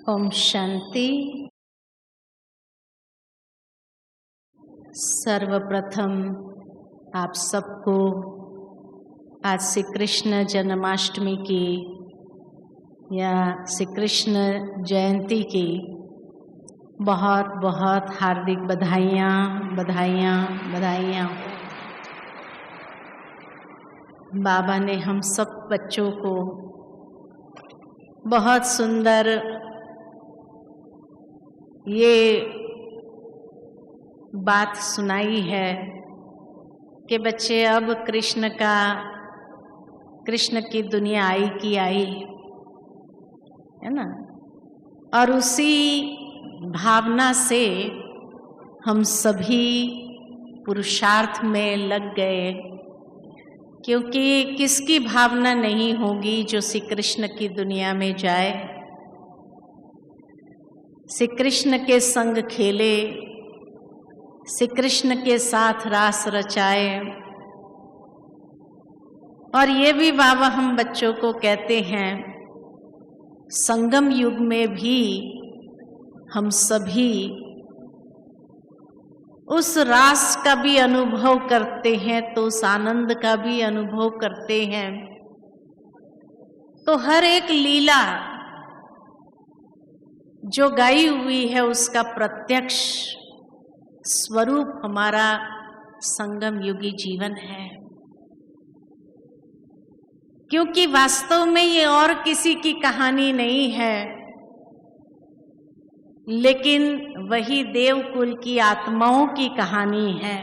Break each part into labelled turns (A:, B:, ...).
A: ओम शांति। सर्वप्रथम आप सबको आज श्री कृष्ण जन्माष्टमी की या श्री कृष्ण जयंती की बहुत बहुत हार्दिक बधाइयाँ बधाइयाँ बधाइयाँ। बाबा ने हम सब बच्चों को बहुत सुंदर ये बात सुनाई है कि बच्चे अब कृष्ण की दुनिया आई की आई है ना, और उसी भावना से हम सभी पुरुषार्थ में लग गए, क्योंकि किसकी भावना नहीं होगी जो श्री कृष्ण की दुनिया में जाए, श्री कृष्ण के संग खेले, श्री कृष्ण के साथ रास रचाए। और ये भी बाबा हम बच्चों को कहते हैं, संगम युग में भी हम सभी उस रास का भी अनुभव करते हैं, तो उस आनंद का भी अनुभव करते हैं। तो हर एक लीला जो गाई हुई है उसका प्रत्यक्ष स्वरूप हमारा संगम युगी जीवन है, क्योंकि वास्तव में ये और किसी की कहानी नहीं है, लेकिन वही देवकुल की आत्माओं की कहानी है।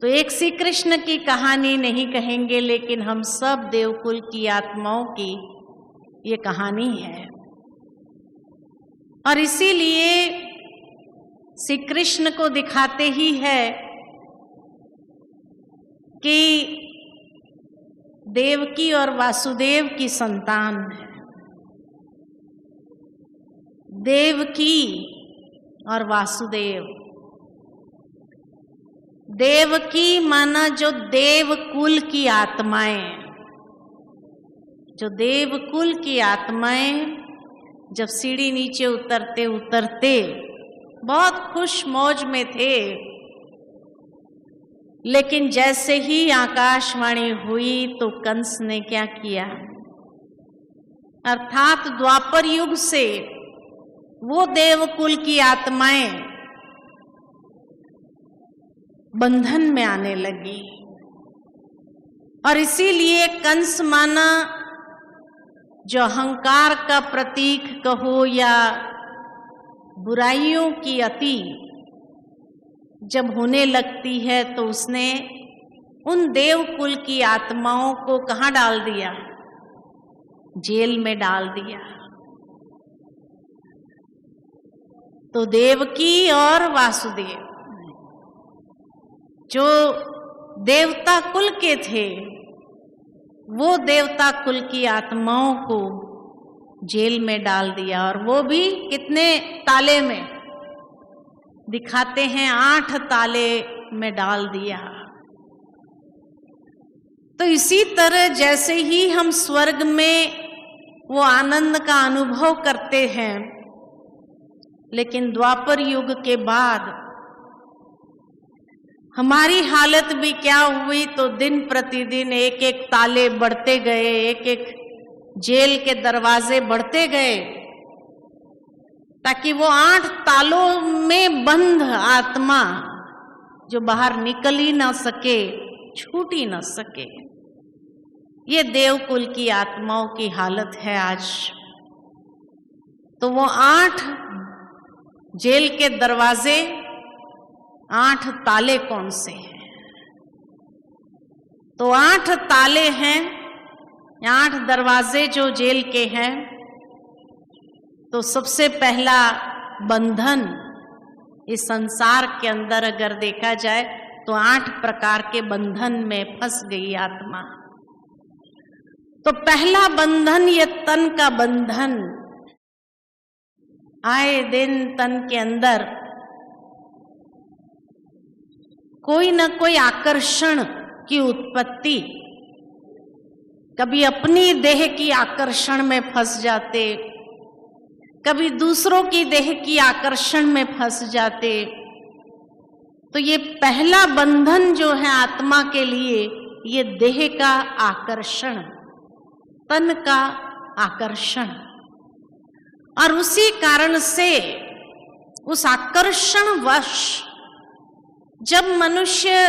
A: तो एक श्री कृष्ण की कहानी नहीं कहेंगे, लेकिन हम सब देवकुल की आत्माओं की ये कहानी है। और इसीलिए श्री कृष्ण को दिखाते ही है कि देवकी और वासुदेव की संतान है। देवकी और वासुदेव, देवकी माना जो देवकुल की आत्माएं, जो देवकुल की आत्माएं जब सीढ़ी नीचे उतरते उतरते बहुत खुश मौज में थे, लेकिन जैसे ही आकाशवाणी हुई तो कंस ने क्या किया, अर्थात द्वापर युग से वो देवकुल की आत्माएं बंधन में आने लगी। और इसीलिए कंस माना जो अहंकार का प्रतीक कहो या बुराइयों की अति जब होने लगती है, तो उसने उन देवकुल की आत्माओं को कहाँ डाल दिया? जेल में डाल दिया। तो देवकी और वासुदेव जो देवता कुल के थे, वो देवता कुल की आत्माओं को जेल में डाल दिया। और वो भी कितने ताले में? दिखाते हैं 8 ताले में डाल दिया। तो इसी तरह जैसे ही हम स्वर्ग में वो आनंद का अनुभव करते हैं, लेकिन द्वापर युग के बाद हमारी हालत भी क्या हुई, तो दिन प्रतिदिन एक एक ताले बढ़ते गए, एक एक जेल के दरवाजे बढ़ते गए, ताकि वो 8 तालों में बंद आत्मा जो बाहर निकल ही ना सके, छूट ही ना सके। ये देवकुल की आत्माओं की हालत है आज। तो वो 8 जेल के दरवाजे, 8 ताले कौन से हैं? तो 8 ताले हैं, 8 दरवाजे जो जेल के हैं। तो सबसे पहला बंधन इस संसार के अंदर अगर देखा जाए तो 8 प्रकार के बंधन में फंस गई आत्मा। तो पहला बंधन ये तन का बंधन। आए दिन तन के अंदर कोई न कोई आकर्षण की उत्पत्ति, कभी अपनी देह की आकर्षण में फंस जाते, कभी दूसरों की देह की आकर्षण में फंस जाते। तो ये पहला बंधन जो है आत्मा के लिए, ये देह का आकर्षण, तन का आकर्षण। और उसी कारण से उस आकर्षणवश जब मनुष्य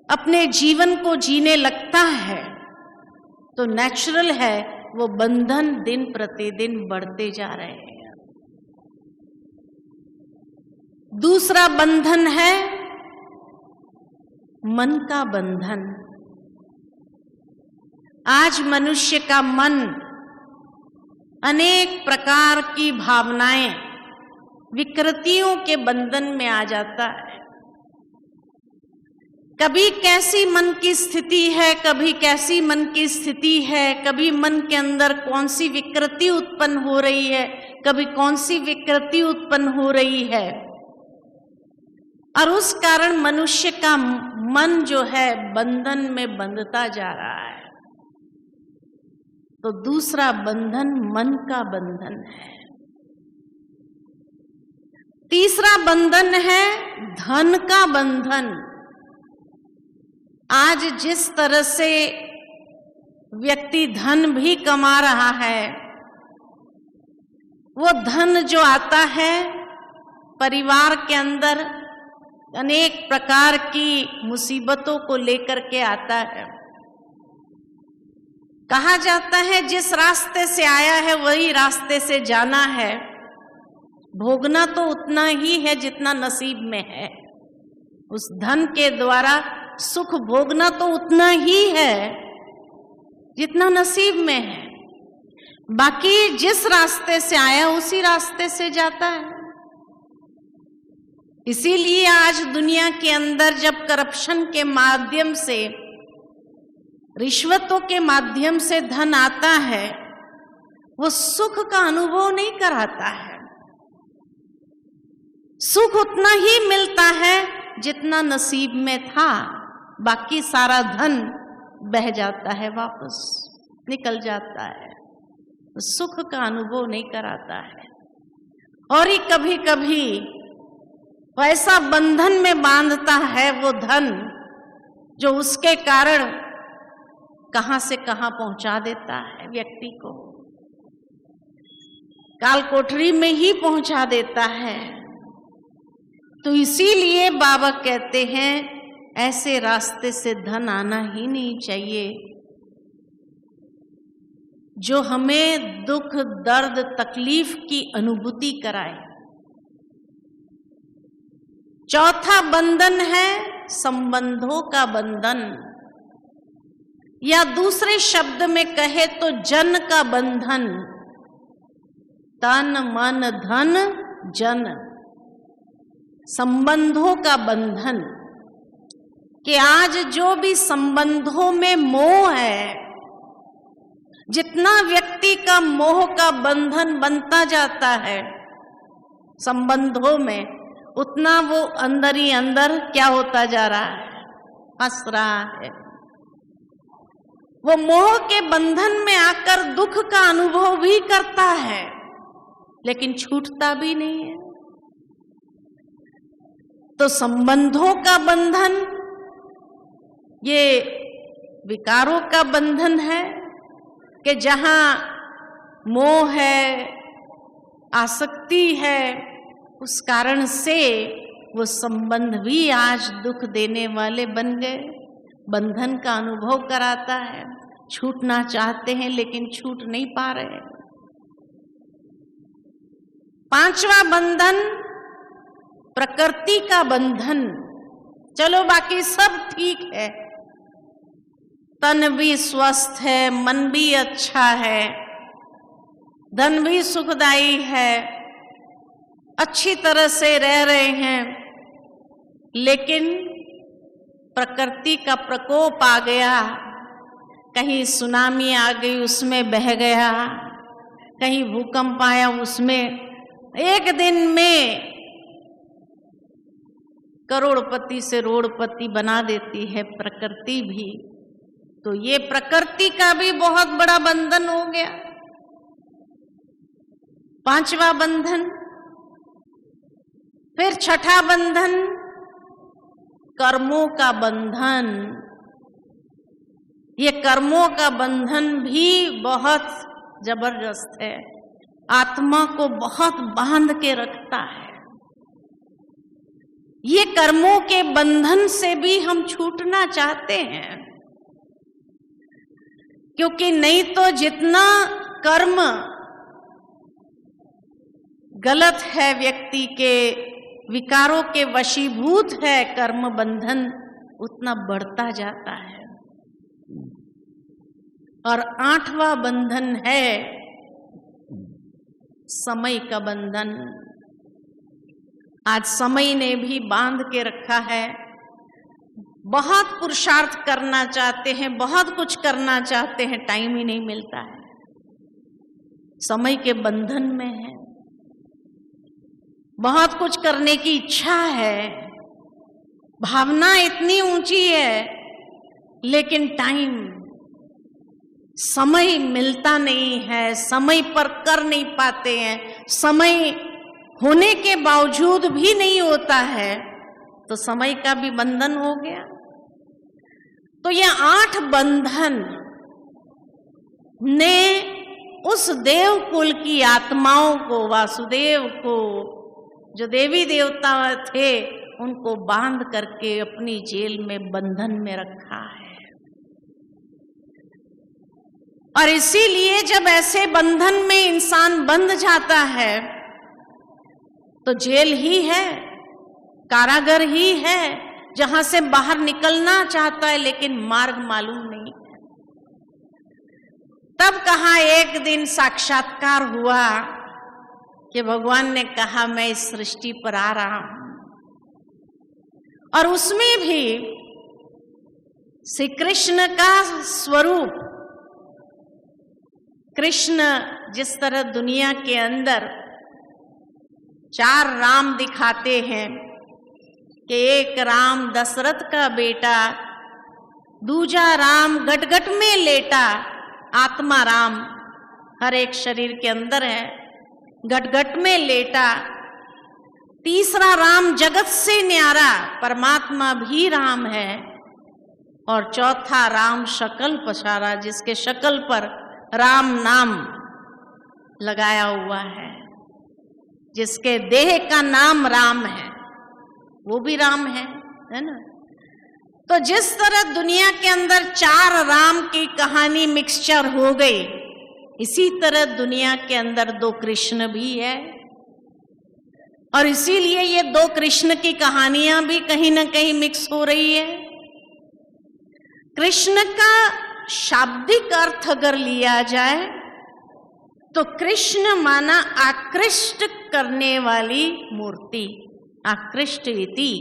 A: अपने जीवन को जीने लगता है तो नेचुरल है वो बंधन दिन प्रतिदिन बढ़ते जा रहे हैं। दूसरा बंधन है मन का बंधन। आज मनुष्य का मन अनेक प्रकार की भावनाएं, विकृतियों के बंधन में आ जाता है। कभी कैसी मन की स्थिति है, कभी कैसी मन की स्थिति है, कभी मन के अंदर कौन सी विकृति उत्पन्न हो रही है, कभी कौन सी विकृति उत्पन्न हो रही है। और उस कारण मनुष्य का मन जो है बंधन में बंधता जा रहा है। तो दूसरा बंधन मन का बंधन है। तीसरा बंधन है धन का बंधन। आज जिस तरह से व्यक्ति धन भी कमा रहा है, वो धन जो आता है परिवार के अंदर अनेक प्रकार की मुसीबतों को लेकर के आता है। कहा जाता है जिस रास्ते से आया है वही रास्ते से जाना है। भोगना तो उतना ही है जितना नसीब में है। उस धन के द्वारा सुख भोगना तो उतना ही है जितना नसीब में है। बाकी जिस रास्ते से आया उसी रास्ते से जाता है। इसीलिए आज दुनिया के अंदर जब करप्शन के माध्यम से, रिश्वतों के माध्यम से धन आता है, वो सुख का अनुभव नहीं कराता है। सुख उतना ही मिलता है जितना नसीब में था, बाकी सारा धन बह जाता है, वापस निकल जाता है। सुख का अनुभव नहीं कराता है। और ही कभी कभी वैसा बंधन में बांधता है वो धन, जो उसके कारण कहां से कहां पहुंचा देता है व्यक्ति को, काल कोठरी में ही पहुंचा देता है। तो इसीलिए बाबा कहते हैं ऐसे रास्ते से धन आना ही नहीं चाहिए जो हमें दुख, दर्द, तकलीफ की अनुभूति कराए। चौथा बंधन है संबंधों का बंधन, या दूसरे शब्द में कहे तो जन का बंधन। तन मन धन जन, संबंधों का बंधन। कि आज जो भी संबंधों में मोह है, जितना व्यक्ति का मोह का बंधन बनता जाता है संबंधों में, उतना वो अंदर ही अंदर क्या होता जा रहा है, फंस रहा है। वो मोह के बंधन में आकर दुख का अनुभव भी करता है, लेकिन छूटता भी नहीं है। तो संबंधों का बंधन ये विकारों का बंधन है कि जहां मोह है, आसक्ति है, उस कारण से वो संबंध भी आज दुख देने वाले बन गए, बंधन का अनुभव कराता है। छूटना चाहते हैं लेकिन छूट नहीं पा रहे। पांचवा बंधन प्रकृति का बंधन। चलो बाकी सब ठीक है, तन भी स्वस्थ है, मन भी अच्छा है, धन भी सुखदायी है, अच्छी तरह से रह रहे हैं, लेकिन प्रकृति का प्रकोप आ गया, कहीं सुनामी आ गई उसमें बह गया, कहीं भूकंप आया उसमें, एक दिन में करोड़पति से रोड़पति बना देती है प्रकृति भी। तो ये प्रकृति का भी बहुत बड़ा बंधन हो गया। पांचवा बंधन, फिर छठा बंधन कर्मों का बंधन। ये कर्मों का बंधन भी बहुत जबरदस्त है, आत्मा को बहुत बांध के रखता है। ये कर्मों के बंधन से भी हम छूटना चाहते हैं, क्योंकि नहीं तो जितना कर्म गलत है, व्यक्ति के विकारों के वशीभूत है कर्म बंधन, उतना बढ़ता जाता है। और आठवां बंधन है समय का बंधन। आज समय ने भी बांध के रखा है। बहुत पुरुषार्थ करना चाहते हैं, बहुत कुछ करना चाहते हैं, टाइम ही नहीं मिलता है, समय के बंधन में है। बहुत कुछ करने की इच्छा है, भावना इतनी ऊंची है, लेकिन टाइम, समय मिलता नहीं है, समय पर कर नहीं पाते हैं, समय होने के बावजूद भी नहीं होता है, तो समय का भी बंधन हो गया। तो ये 8 बंधन ने उस देव कुल की आत्माओं को, वासुदेव को, जो देवी देवता थे, उनको बांध करके अपनी जेल में बंधन में रखा है। और इसीलिए जब ऐसे बंधन में इंसान बंध जाता है तो जेल ही है, कारागार ही है, जहां से बाहर निकलना चाहता है लेकिन मार्ग मालूम नहीं है। तब कहा एक दिन साक्षात्कार हुआ कि भगवान ने कहा मैं इस सृष्टि पर आ रहा हूं, और उसमें भी श्री कृष्ण का स्वरूप, कृष्ण जिस तरह दुनिया के अंदर 4 राम दिखाते हैं कि एक राम दशरथ का बेटा, दूजा राम गटगट में लेटा, आत्मा राम हर एक शरीर के अंदर है, गटगट में लेटा, तीसरा राम जगत से न्यारा, परमात्मा भी राम है, और चौथा राम शकल पसारा, जिसके शकल पर राम नाम लगाया हुआ है, जिसके देह का नाम राम है, वो भी राम है ना। तो जिस तरह दुनिया के अंदर 4 राम की कहानी मिक्सचर हो गई, इसी तरह दुनिया के अंदर 2 कृष्ण भी है, और इसीलिए ये 2 कृष्ण की कहानियां भी कहीं ना कहीं मिक्स हो रही है। कृष्ण का शाब्दिक अर्थ अगर लिया जाए तो कृष्ण माना आकृष्ट करने वाली मूर्ति, आकृष्ट इति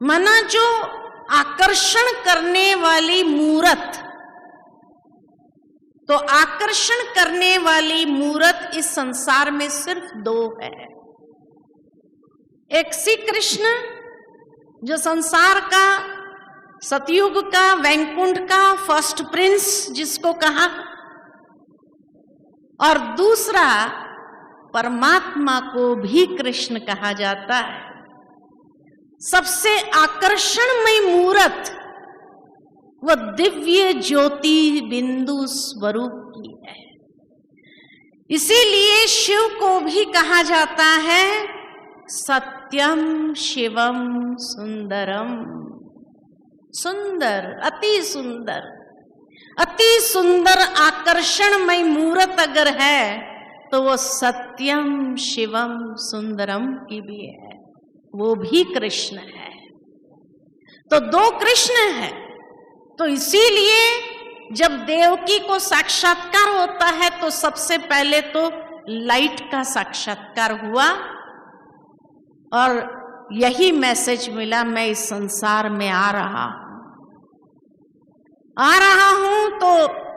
A: माना जो आकर्षण करने वाली मूरत। तो आकर्षण करने वाली मूरत इस संसार में सिर्फ 2 है। एक श्री कृष्ण जो संसार का, सतयुग का, वैकुंठ का फर्स्ट प्रिंस जिसको कहा, और दूसरा परमात्मा को भी कृष्ण कहा जाता है। सबसे आकर्षणमय मूरत वह दिव्य ज्योति बिंदु स्वरूप की है। इसीलिए शिव को भी कहा जाता है सत्यम शिवम सुंदरम। सुंदर, अति सुंदर, अति सुंदर आकर्षणमय मूरत अगर है तो वो सत्यम शिवम सुंदरम की भी है, वो भी कृष्ण है। तो 2 कृष्ण है। तो इसीलिए जब देवकी को साक्षात्कार होता है तो सबसे पहले तो लाइट का साक्षात्कार हुआ, और यही मैसेज मिला, मैं इस संसार में आ रहा हूं। तो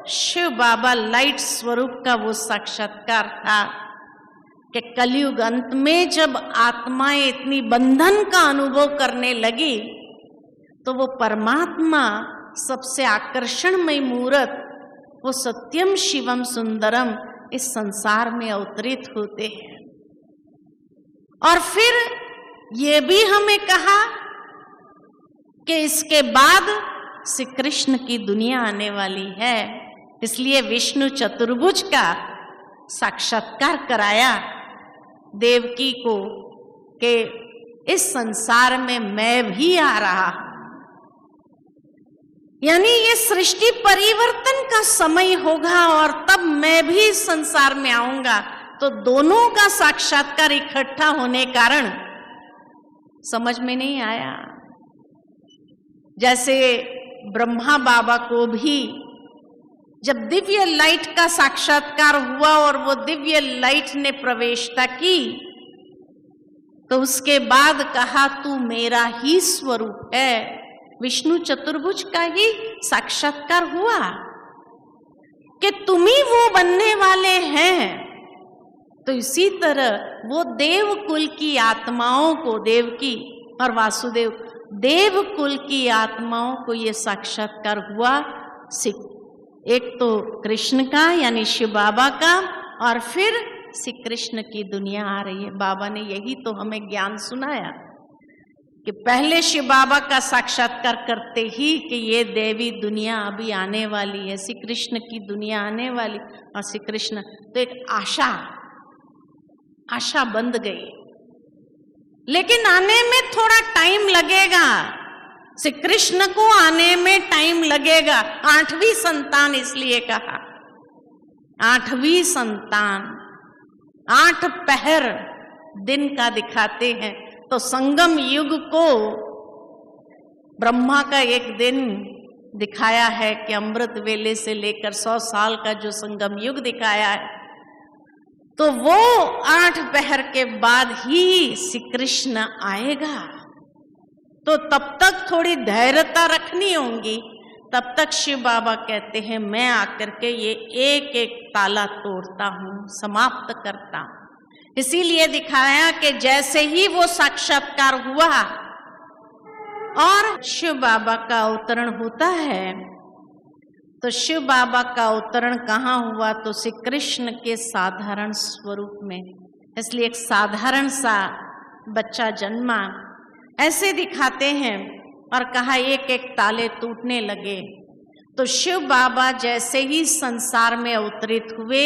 A: शिव बाबा लाइट स्वरूप का वो साक्षात्कार था कि कलयुग अंत में जब आत्माएं इतनी बंधन का अनुभव करने लगी तो वो परमात्मा सबसे आकर्षणमय मूरत, वो सत्यम शिवम सुंदरम इस संसार में अवतरित होते हैं। और फिर ये भी हमें कहा कि इसके बाद श्री कृष्ण की दुनिया आने वाली है, इसलिए विष्णु चतुर्भुज का साक्षात्कार कराया देवकी को कि इस संसार में मैं भी आ रहा हूं। यानी ये सृष्टि परिवर्तन का समय होगा और तब मैं भी इस संसार में आऊंगा। तो दोनों का साक्षात्कार इकट्ठा होने कारण समझ में नहीं आया। जैसे ब्रह्मा बाबा को भी जब दिव्य लाइट का साक्षात्कार हुआ और वो दिव्य लाइट ने प्रवेशता की, तो उसके बाद कहा तू मेरा ही स्वरूप है। विष्णु चतुर्भुज का ही साक्षात्कार हुआ कि तुम ही वो बनने वाले हैं। तो इसी तरह वो देव कुल की आत्माओं को, देवकी और वासुदेव, देव कुल की आत्माओं को ये साक्षात्कार हुआ। एक तो कृष्ण का यानी शिव बाबा का, और फिर श्री कृष्ण की दुनिया आ रही है। बाबा ने यही तो हमें ज्ञान सुनाया कि पहले शिव बाबा का साक्षात्कार करते ही कि ये देवी दुनिया अभी आने वाली है, श्री कृष्ण की दुनिया आने वाली। और श्री कृष्ण तो एक आशा बंध गई, लेकिन आने में थोड़ा टाइम लगेगा। श्री कृष्ण को आने में टाइम लगेगा। 8वीं संतान इसलिए कहा, 8वीं संतान, 8 पहर दिन का दिखाते हैं। तो संगम युग को ब्रह्मा का एक दिन दिखाया है कि अमृत वेले से लेकर 100 साल का जो संगम युग दिखाया है, तो वो 8 पहर के बाद ही श्री कृष्ण आएगा। तो तब तक थोड़ी धैर्यता रखनी होगी। तब तक शिव बाबा कहते हैं मैं आकर के ये एक एक ताला तोड़ता हूं, समाप्त करता हूं। इसीलिए दिखाया कि जैसे ही वो साक्षात्कार हुआ और शिव बाबा का अवतरण होता है, तो शिव बाबा का अवतरण कहाँ हुआ? तो श्री कृष्ण के साधारण स्वरूप में। इसलिए एक साधारण सा बच्चा जन्मा, ऐसे दिखाते हैं। और कहा एक एक ताले टूटने लगे। तो शिव बाबा जैसे ही संसार में अवतरित हुए,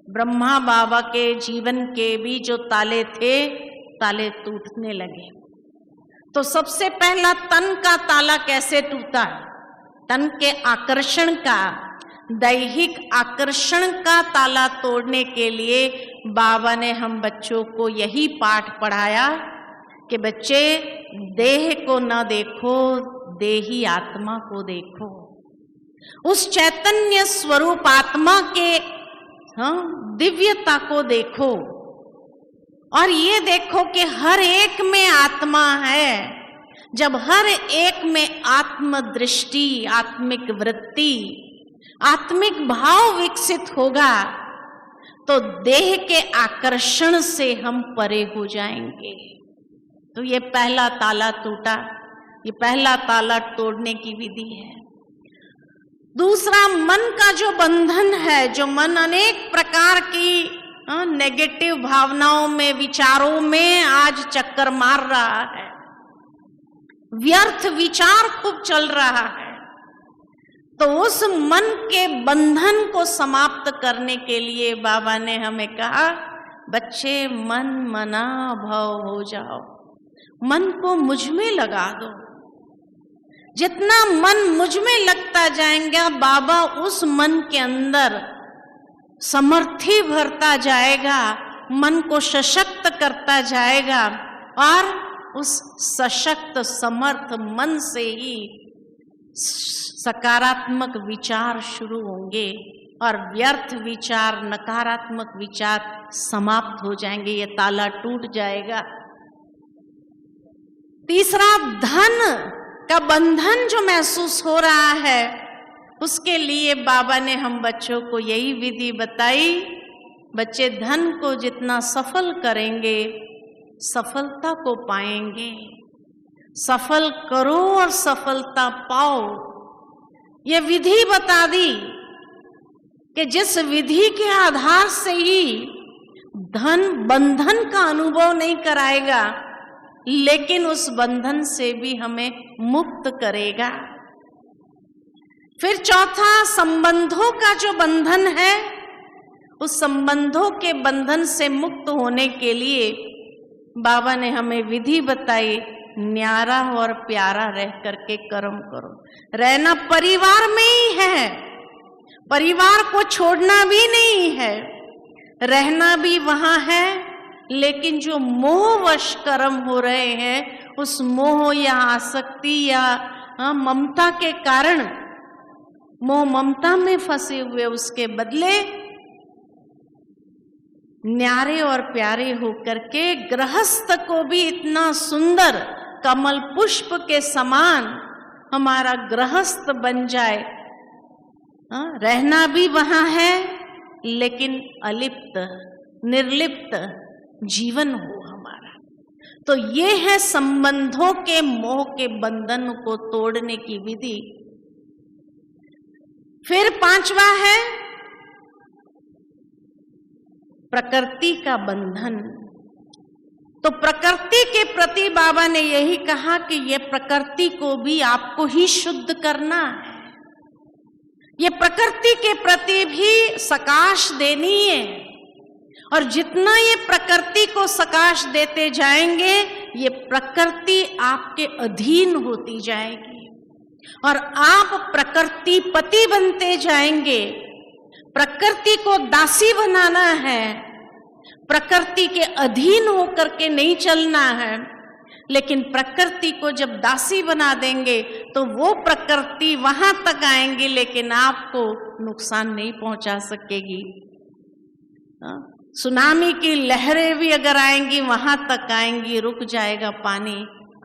A: ब्रह्मा बाबा के जीवन के भी जो ताले थे, ताले टूटने लगे। तो सबसे पहला तन का ताला कैसे टूटा? तन के आकर्षण का, दैहिक आकर्षण का ताला तोड़ने के लिए बाबा ने हम बच्चों को यही पाठ पढ़ाया कि बच्चे देह को न देखो, देही आत्मा को देखो। उस चैतन्य स्वरूप आत्मा के दिव्यता को देखो और ये देखो कि हर एक में आत्मा है। जब हर एक में आत्म दृष्टि, आत्मिक वृत्ति, आत्मिक भाव विकसित होगा तो देह के आकर्षण से हम परे हो जाएंगे। तो ये पहला ताला टूटा। ये पहला ताला तोड़ने की विधि है। दूसरा, मन का जो बंधन है, जो मन अनेक प्रकार की नेगेटिव भावनाओं में, विचारों में आज चक्कर मार रहा है, व्यर्थ विचार खूब चल रहा है, तो उस मन के बंधन को समाप्त करने के लिए बाबा ने हमें कहा, बच्चे मन मना भव हो जाओ, मन को मुझ में लगा दो। जितना मन मुझ में लगता जाएगा, बाबा उस मन के अंदर समर्थी भरता जाएगा, मन को सशक्त करता जाएगा और उस सशक्त समर्थ मन से ही सकारात्मक विचार शुरू होंगे और व्यर्थ विचार, नकारात्मक विचार समाप्त हो जाएंगे। ये ताला टूट जाएगा। तीसरा, धन का बंधन जो महसूस हो रहा है, उसके लिए बाबा ने हम बच्चों को यही विधि बताई। बच्चे धन को जितना सफल करेंगे, सफलता को पाएंगे। सफल करो और सफलता पाओ, ये विधि बता दी। कि जिस विधि के आधार से ही धन बंधन का अनुभव नहीं कराएगा, लेकिन उस बंधन से भी हमें मुक्त करेगा। फिर चौथा, संबंधों का जो बंधन है, उस संबंधों के बंधन से मुक्त होने के लिए बाबा ने हमें विधि बताई, न्यारा और प्यारा रह करके कर्म करो। रहना परिवार में ही है, परिवार को छोड़ना भी नहीं है, रहना भी वहां है, लेकिन जो मोहवश कर्म हो रहे हैं, उस मोह या आसक्ति या ममता के कारण मोह ममता में फंसे हुए, उसके बदले न्यारे और प्यारे होकर के गृहस्थ को भी इतना सुंदर कमल पुष्प के समान हमारा गृहस्थ बन जाए। रहना भी वहां है, लेकिन अलिप्त निर्लिप्त जीवन हो हमारा। तो ये है संबंधों के मोह के बंधन को तोड़ने की विधि। फिर पांचवा है प्रकृति का बंधन। तो प्रकृति के प्रति बाबा ने यही कहा कि ये प्रकृति को भी आपको ही शुद्ध करना है, ये प्रकृति के प्रति भी सकाश देनी है। और जितना ये प्रकृति को सकाश देते जाएंगे, ये प्रकृति आपके अधीन होती जाएगी और आप प्रकृति पति बनते जाएंगे। प्रकृति को दासी बनाना है, प्रकृति के अधीन होकर के नहीं चलना है। लेकिन प्रकृति को जब दासी बना देंगे तो वो प्रकृति वहां तक आएंगी, लेकिन आपको नुकसान नहीं पहुंचा सकेगी। सुनामी की लहरें भी अगर आएंगी, वहां तक आएंगी, रुक जाएगा पानी,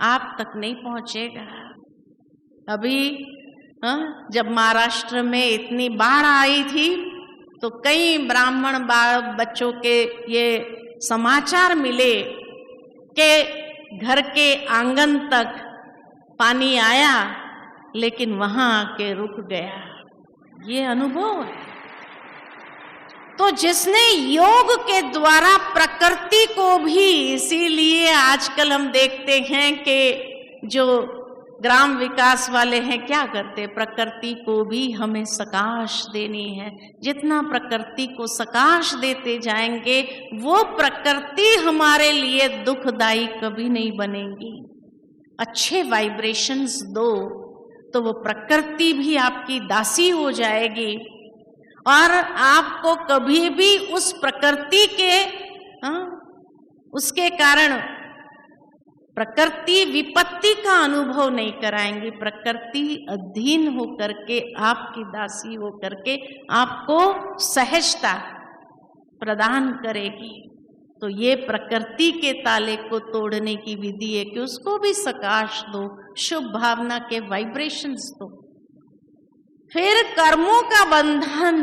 A: आप तक नहीं पहुंचेगा। अभी जब महाराष्ट्र में इतनी बाढ़ आई थी, तो कई ब्राह्मण बच्चों के ये समाचार मिले कि घर के आंगन तक पानी आया, लेकिन वहां आके रुक गया। ये अनुभव है। तो जिसने योग के द्वारा प्रकृति को भी, इसीलिए आजकल हम देखते हैं कि जो ग्राम विकास वाले हैं क्या करते, प्रकृति को भी हमें सकाश देनी है। जितना प्रकृति को सकाश देते जाएंगे, वो प्रकृति हमारे लिए दुखदाई कभी नहीं बनेगी। अच्छे वाइब्रेशंस दो तो वो प्रकृति भी आपकी दासी हो जाएगी और आपको कभी भी उस प्रकृति के उसके कारण प्रकृति विपत्ति का अनुभव नहीं कराएंगी। प्रकृति अधीन होकर के, आपकी दासी होकर के आपको सहजता प्रदान करेगी। तो ये प्रकृति के ताले को तोड़ने की विधि है कि उसको भी सकाश दो, शुभ भावना के वाइब्रेशंस दो। फिर कर्मों का बंधन,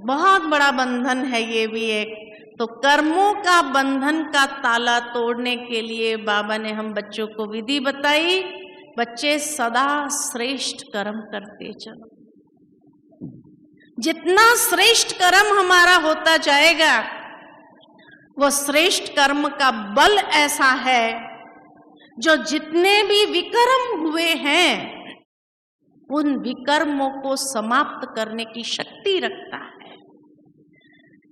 A: बहुत बड़ा बंधन है ये भी एक। तो कर्मों का बंधन का ताला तोड़ने के लिए बाबा ने हम बच्चों को विधि बताई। बच्चे सदा श्रेष्ठ कर्म करते चलो। जितना श्रेष्ठ कर्म हमारा होता जाएगा, वो श्रेष्ठ कर्म का बल ऐसा है जो जितने भी विकर्म हुए हैं, उन विकर्मों को समाप्त करने की शक्ति रखता है।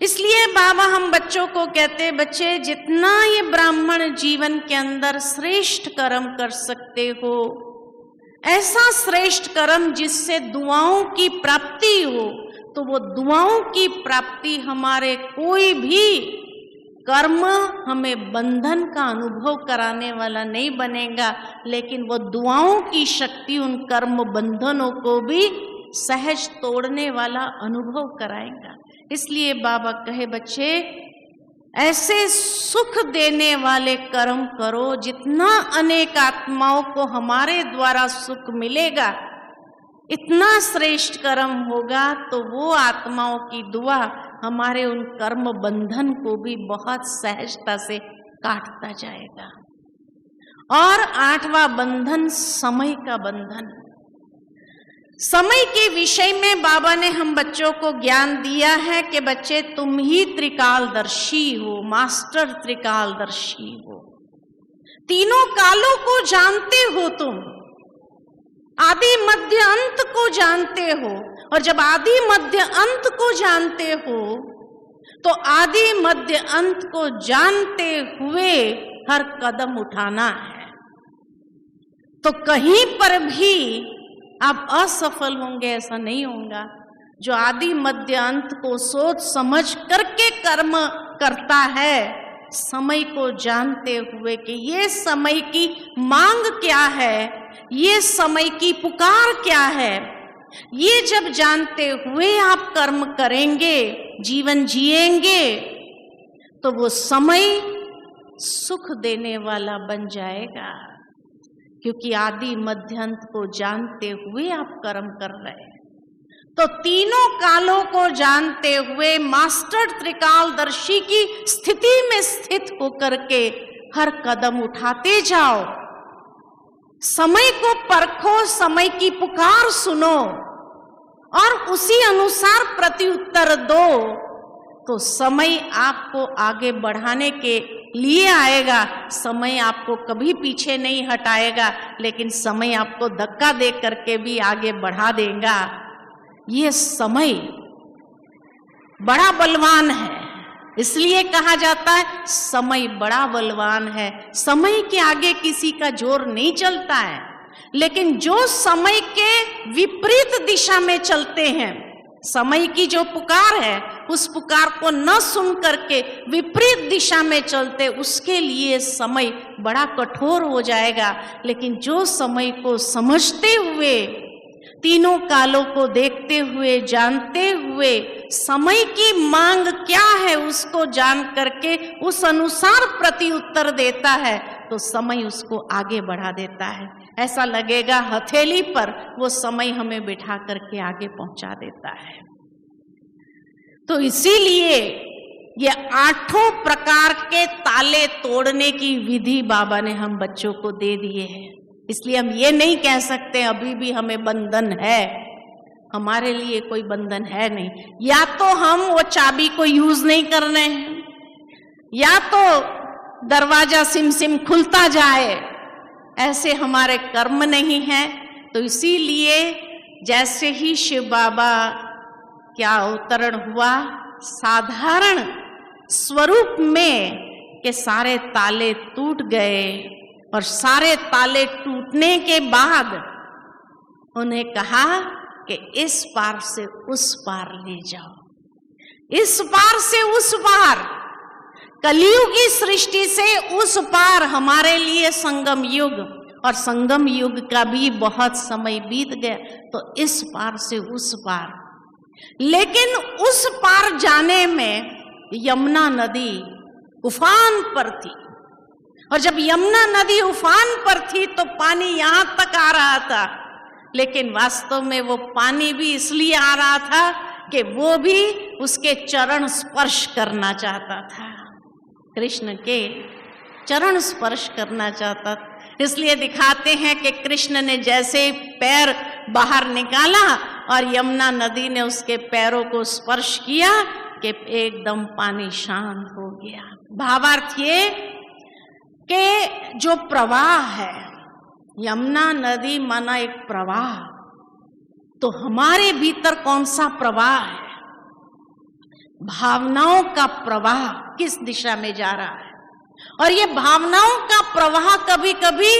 A: इसलिए बाबा हम बच्चों को कहते, बच्चे जितना ये ब्राह्मण जीवन के अंदर श्रेष्ठ कर्म कर सकते हो, ऐसा श्रेष्ठ कर्म जिससे दुआओं की प्राप्ति हो, तो वो दुआओं की प्राप्ति हमारे कोई भी कर्म हमें बंधन का अनुभव कराने वाला नहीं बनेगा, लेकिन वो दुआओं की शक्ति उन कर्म बंधनों को भी सहज तोड़ने वाला अनुभव कराएगा। इसलिए बाबा कहे, बच्चे ऐसे सुख देने वाले कर्म करो, जितना अनेक आत्माओं को हमारे द्वारा सुख मिलेगा, इतना श्रेष्ठ कर्म होगा, तो वो आत्माओं की दुआ हमारे उन कर्म बंधन को भी बहुत सहजता से काटता जाएगा। और 8वां बंधन समय का बंधन। समय के विषय में बाबा ने हम बच्चों को ज्ञान दिया है कि बच्चे तुम ही त्रिकालदर्शी हो, मास्टर त्रिकालदर्शी हो। तीनों कालों को जानते हो तुम, आदि मध्य अंत को जानते हो। और जब आदि मध्य अंत को जानते हो तो आदि मध्य अंत को जानते हुए हर कदम उठाना है। तो कहीं पर भी आप असफल होंगे ऐसा नहीं होगा। जो आदि मध्य अंत को सोच समझ करके कर्म करता है, समय को जानते हुए कि ये समय की मांग क्या है, ये समय की पुकार क्या है, ये जब जानते हुए आप कर्म करेंगे, जीवन जिएंगे, तो वो समय सुख देने वाला बन जाएगा। क्योंकि आदि मध्य अंत को जानते हुए आप कर्म कर रहे हैं। तो तीनों कालों को जानते हुए मास्टर त्रिकालदर्शी की स्थिति में स्थित होकर के हर कदम उठाते जाओ। समय को परखो, समय की पुकार सुनो और उसी अनुसार प्रत्युत्तर दो, तो समय आपको आगे बढ़ाने के लिए आएगा। समय आपको कभी पीछे नहीं हटाएगा, लेकिन समय आपको धक्का दे करके भी आगे बढ़ा देगा। ये समय बड़ा बलवान है, इसलिए कहा जाता है समय बड़ा बलवान है। समय के आगे किसी का जोर नहीं चलता है, लेकिन जो समय के विपरीत दिशा में चलते हैं, समय की जो पुकार है उस पुकार को न सुन करके विपरीत दिशा में चलते, उसके लिए समय बड़ा कठोर हो जाएगा। लेकिन जो समय को समझते हुए, तीनों कालों को देखते हुए, जानते हुए, समय की मांग क्या है उसको जान करके उस अनुसार प्रत्युत्तर देता है, तो समय उसको आगे बढ़ा देता है। ऐसा लगेगा हथेली पर वो समय हमें बिठा करके आगे पहुंचा देता है। तो इसीलिए ये 8 प्रकार के ताले तोड़ने की विधि बाबा ने हम बच्चों को दे दिए हैं। इसलिए हम ये नहीं कह सकते अभी भी हमें बंधन है, हमारे लिए कोई बंधन है नहीं। या तो हम वो चाबी को यूज नहीं कर रहे हैं, या तो दरवाजा सिम सिम खुलता जाए, ऐसे हमारे कर्म नहीं है। तो इसीलिए जैसे ही शिव बाबा क्या अवतरण हुआ, साधारण स्वरूप में के सारे ताले टूट गए, और सारे ताले टूटने के बाद उन्हें कहा कि इस पार से उस पार ले जाओ, इस पार से उस पार, कलियुगी सृष्टि से उस पार हमारे लिए संगम युग, और संगम युग का भी बहुत समय बीत गया, तो इस पार से उस पार। लेकिन उस पार जाने में यमुना नदी उफान पर थी, और जब यमुना नदी उफान पर थी तो पानी यहां तक आ रहा था, लेकिन वास्तव में वो पानी भी इसलिए आ रहा था कि वो भी उसके चरण स्पर्श करना चाहता था, कृष्ण के चरण स्पर्श करना चाहता था। इसलिए दिखाते हैं कि कृष्ण ने जैसे पैर बाहर निकाला और यमुना नदी ने उसके पैरों को स्पर्श किया कि एकदम पानी शांत हो गया। भावार्थ ये कि जो प्रवाह है, यमुना नदी माना एक प्रवाह, तो हमारे भीतर कौन सा प्रवाह है? भावनाओं का प्रवाह किस दिशा में जा रहा है, और ये भावनाओं का प्रवाह कभी कभी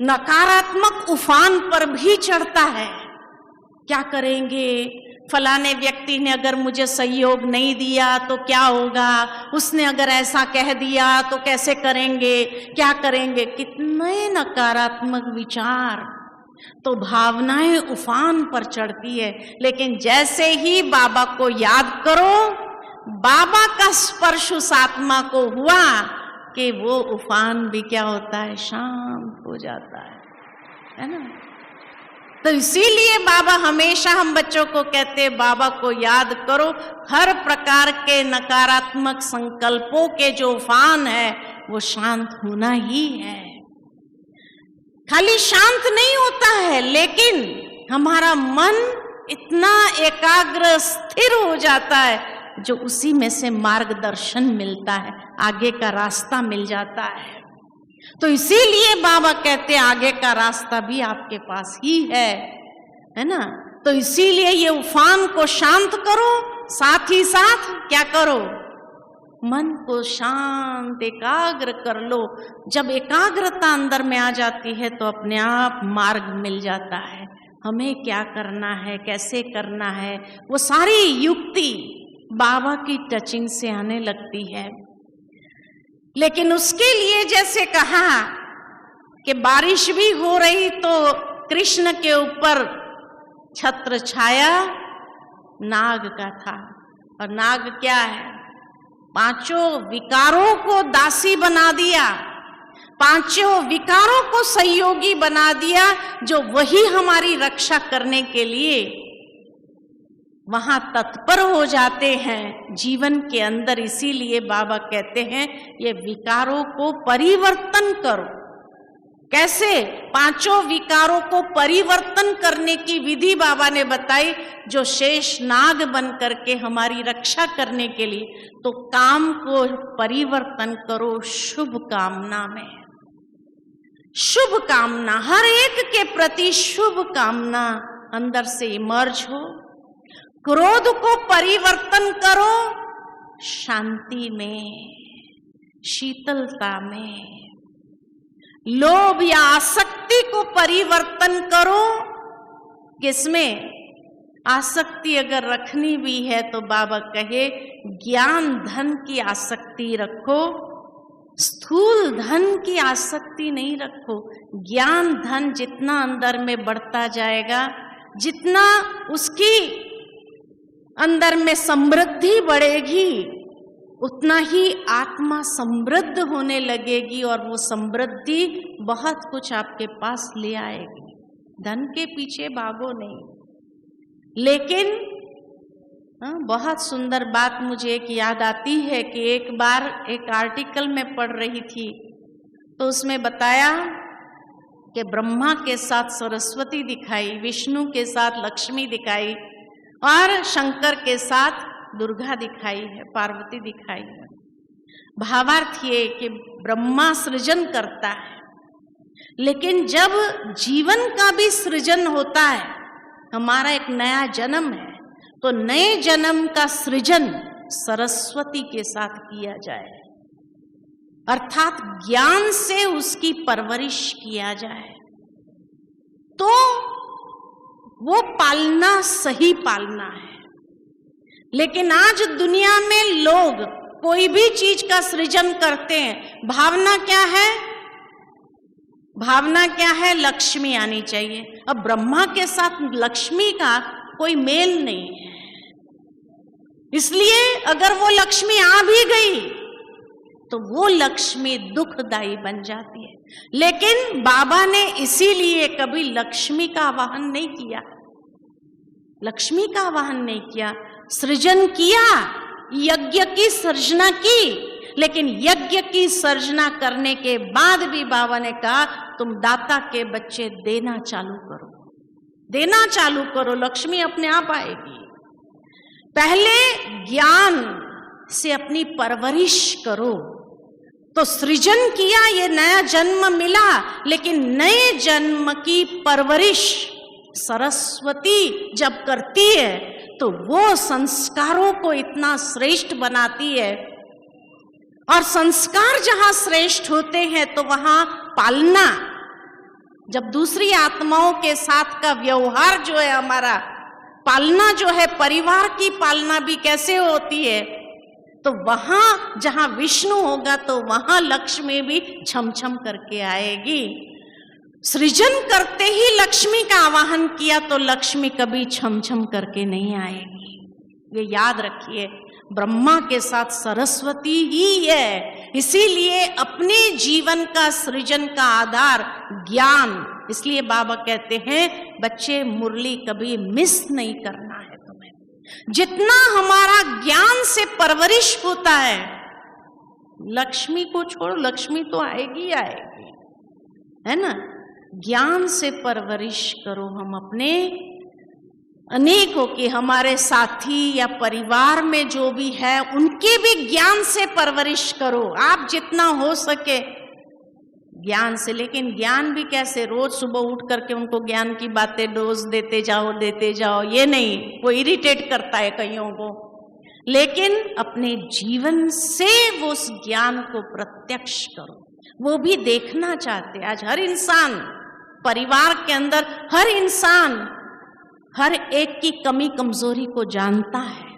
A: नकारात्मक उफान पर भी चढ़ता है। क्या करेंगे, फलाने व्यक्ति ने अगर मुझे सहयोग नहीं दिया तो क्या होगा, उसने अगर ऐसा कह दिया तो कैसे करेंगे, क्या करेंगे, कितने नकारात्मक विचार। तो भावनाएं उफान पर चढ़ती है। लेकिन जैसे ही बाबा को याद करो, बाबा का स्पर्श उस आत्मा को हुआ कि वो उफान भी क्या होता है, शांत हो जाता है ना। तो इसीलिए बाबा हमेशा हम बच्चों को कहते हैं, बाबा को याद करो, हर प्रकार के नकारात्मक संकल्पों के जो उफान है वो शांत होना ही है। खाली शांत नहीं होता है, लेकिन हमारा मन इतना एकाग्र स्थिर हो जाता है, जो उसी में से मार्गदर्शन मिलता है, आगे का रास्ता मिल जाता है। तो इसीलिए बाबा कहते हैं आगे का रास्ता भी आपके पास ही है ना। तो इसीलिए ये उफान को शांत करो, साथ ही साथ क्या करो, मन को शांत एकाग्र कर लो। जब एकाग्रता अंदर में आ जाती है तो अपने आप मार्ग मिल जाता है, हमें क्या करना है, कैसे करना है, वो सारी युक्ति बाबा की टचिंग से आने लगती है। लेकिन उसके लिए जैसे कहा कि बारिश भी हो रही तो कृष्ण के ऊपर छत्र छाया नाग का था। और नाग क्या है, पांचों विकारों को दासी बना दिया, पांचों विकारों को सहयोगी बना दिया, जो वही हमारी रक्षा करने के लिए वहां तत्पर हो जाते हैं जीवन के अंदर। इसीलिए बाबा कहते हैं ये विकारों को परिवर्तन करो। कैसे? पांचों विकारों को परिवर्तन करने की विधि बाबा ने बताई, जो शेष नाग बन करके हमारी रक्षा करने के लिए। तो काम को परिवर्तन करो शुभ कामना में। शुभ कामना, हर एक के प्रति शुभ कामना अंदर से इमर्ज हो। क्रोध को परिवर्तन करो शांति में, शीतलता में। लोभ या आसक्ति को परिवर्तन करो किसमें? आसक्ति अगर रखनी भी है तो बाबा कहे ज्ञान धन की आसक्ति रखो, स्थूल धन की आसक्ति नहीं रखो। ज्ञान धन जितना अंदर में बढ़ता जाएगा, जितना उसकी अंदर में समृद्धि बढ़ेगी, उतना ही आत्मा समृद्ध होने लगेगी और वो समृद्धि बहुत कुछ आपके पास ले आएगी। धन के पीछे भागो नहीं। लेकिन बहुत सुंदर बात मुझे एक याद आती है कि एक बार एक आर्टिकल में पढ़ रही थी, तो उसमें बताया कि ब्रह्मा के साथ सरस्वती दिखाई, विष्णु के साथ लक्ष्मी दिखाई और शंकर के साथ दुर्गा दिखाई है, पार्वती दिखाई है। भावार्थ ये कि ब्रह्मा सृजन करता है, लेकिन जब जीवन का भी सृजन होता है, हमारा एक नया जन्म है, तो नए जन्म का सृजन सरस्वती के साथ किया जाए, अर्थात ज्ञान से उसकी परवरिश किया जाए, तो वो पालना सही पालना है। लेकिन आज दुनिया में लोग कोई भी चीज का सृजन करते हैं, भावना क्या है? भावना क्या है? लक्ष्मी आनी चाहिए। अब ब्रह्मा के साथ लक्ष्मी का कोई मेल नहीं है, इसलिए अगर वो लक्ष्मी आ भी गई तो वो लक्ष्मी दुखदाई बन जाती है। लेकिन बाबा ने इसीलिए कभी लक्ष्मी का आवाहन नहीं किया, लक्ष्मी का आवाहन नहीं किया। सृजन किया, यज्ञ की सर्जना की, लेकिन यज्ञ की सर्जना करने के बाद भी बाबा ने कहा तुम दाता के बच्चे देना चालू करो, देना चालू करो, लक्ष्मी अपने आप आएगी। पहले ज्ञान से अपनी परवरिश करो। तो सृजन किया, ये नया जन्म मिला, लेकिन नए जन्म की परवरिश सरस्वती जब करती है तो वो संस्कारों को इतना श्रेष्ठ बनाती है। और संस्कार जहां श्रेष्ठ होते हैं तो वहां पालना, जब दूसरी आत्माओं के साथ का व्यवहार जो है हमारा, पालना जो है, परिवार की पालना भी कैसे होती है, तो वहां जहां विष्णु होगा तो वहां लक्ष्मी भी छम-छम करके आएगी। सृजन करते ही लक्ष्मी का आवाहन किया तो लक्ष्मी कभी छम-छम करके नहीं आएगी। ये याद रखिए, ब्रह्मा के साथ सरस्वती ही है। इसीलिए अपने जीवन का सृजन का आधार ज्ञान। इसलिए बाबा कहते हैं बच्चे मुरली कभी मिस नहीं करना है तुम्हें। जितना हमारा ज्ञान से परवरिश होता है, लक्ष्मी को छोड़ो, लक्ष्मी तो आएगी आएगी, है ना। ज्ञान से परवरिश करो हम अपने अनेकों के, हमारे साथी या परिवार में जो भी है उनके भी ज्ञान से परवरिश करो, आप जितना हो सके ज्ञान से। लेकिन ज्ञान भी कैसे, रोज सुबह उठ करके उनको ज्ञान की बातें डोज देते जाओ, ये नहीं, वो इरिटेट करता है कईयों को। लेकिन अपने जीवन से वो उस ज्ञान को प्रत्यक्ष करो, वो भी देखना चाहते। आज हर इंसान, परिवार के अंदर हर इंसान हर एक की कमी कमजोरी को जानता है,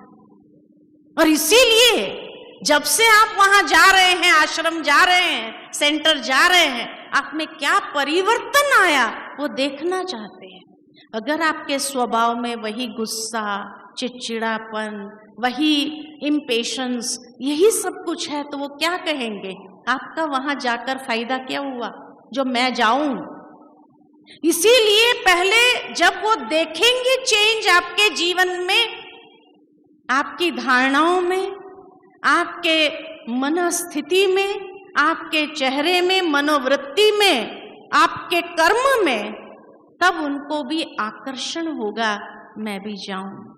A: और इसीलिए जब से आप वहां जा रहे हैं, आश्रम जा रहे हैं, सेंटर जा रहे हैं, आप में क्या परिवर्तन आया वो देखना चाहते हैं। अगर आपके स्वभाव में वही गुस्सा, चिड़चिड़ापन, वही इम्पेशंस, यही सब कुछ है, तो वो क्या कहेंगे, आपका वहां जाकर फायदा क्या हुआ जो मैं जाऊं। इसीलिए पहले जब वो देखेंगे चेंज आपके जीवन में, आपकी धारणाओं में, आपके मनस्थिति में, आपके चेहरे में, मनोवृत्ति में, आपके कर्म में, तब उनको भी आकर्षण होगा मैं भी जाऊं।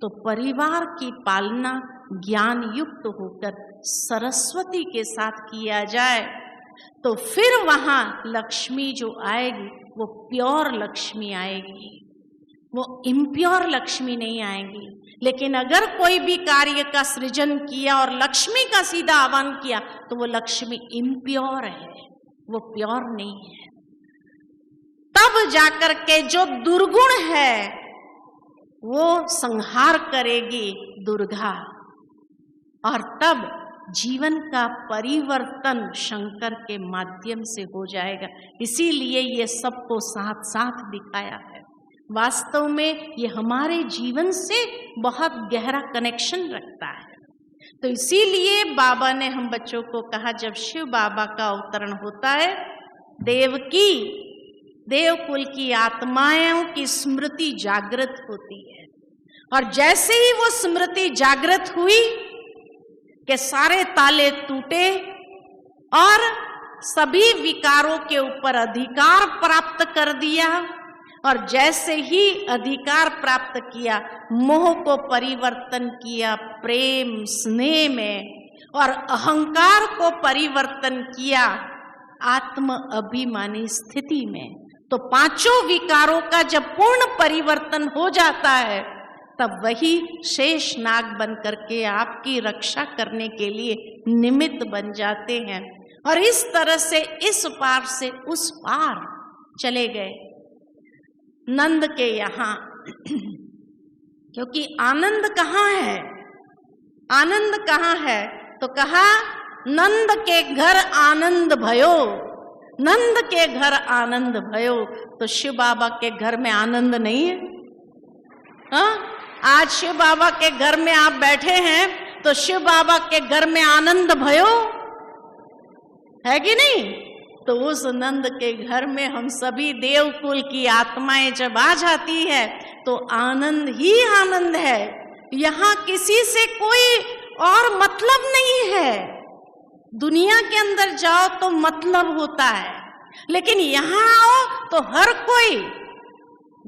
A: तो परिवार की पालना ज्ञान युक्त होकर सरस्वती के साथ किया जाए तो फिर वहां लक्ष्मी जो आएगी वो प्योर लक्ष्मी आएगी, वो इम्प्योर लक्ष्मी नहीं आएगी। लेकिन अगर कोई भी कार्य का सृजन किया और लक्ष्मी का सीधा आह्वान किया तो वो लक्ष्मी इम्प्योर है, वो प्योर नहीं है। तब जाकर के जो दुर्गुण है वो संहार करेगी दुर्गा, और तब जीवन का परिवर्तन शंकर के माध्यम से हो जाएगा। इसीलिए ये सबको साथ साथ दिखाया है। वास्तव में ये हमारे जीवन से बहुत गहरा कनेक्शन रखता है। तो इसीलिए बाबा ने हम बच्चों को कहा, जब शिव बाबा का अवतरण होता है, देवकुल की आत्माओं की स्मृति जागृत होती है, और जैसे ही वो स्मृति जागृत हुई के सारे ताले टूटे और सभी विकारों के ऊपर अधिकार प्राप्त कर दिया, और जैसे ही अधिकार प्राप्त किया मोह को परिवर्तन किया प्रेम स्नेह में, और अहंकार को परिवर्तन किया आत्म अभिमानी स्थिति में। तो पांचों विकारों का जब पूर्ण परिवर्तन हो जाता है तब वही शेष नाग बन करके आपकी रक्षा करने के लिए निमित्त बन जाते हैं, और इस तरह से इस पार से उस पार चले गए नंद के यहाँ। क्योंकि आनंद कहाँ है, आनंद कहाँ है, तो कहा नंद के घर आनंद भयो, नंद के घर आनंद भयो। तो शिव बाबा के घर में आनंद नहीं है? हाँ, आज शिव बाबा के घर में आप बैठे हैं तो शिव बाबा के घर में आनंद भयो है कि नहीं? तो उस नंद के घर में हम सभी देवकुल की आत्माएं जब आ जाती है तो आनंद ही आनंद है। यहाँ किसी से कोई और मतलब नहीं है। दुनिया के अंदर जाओ तो मतलब होता है, लेकिन यहाँ आओ तो हर कोई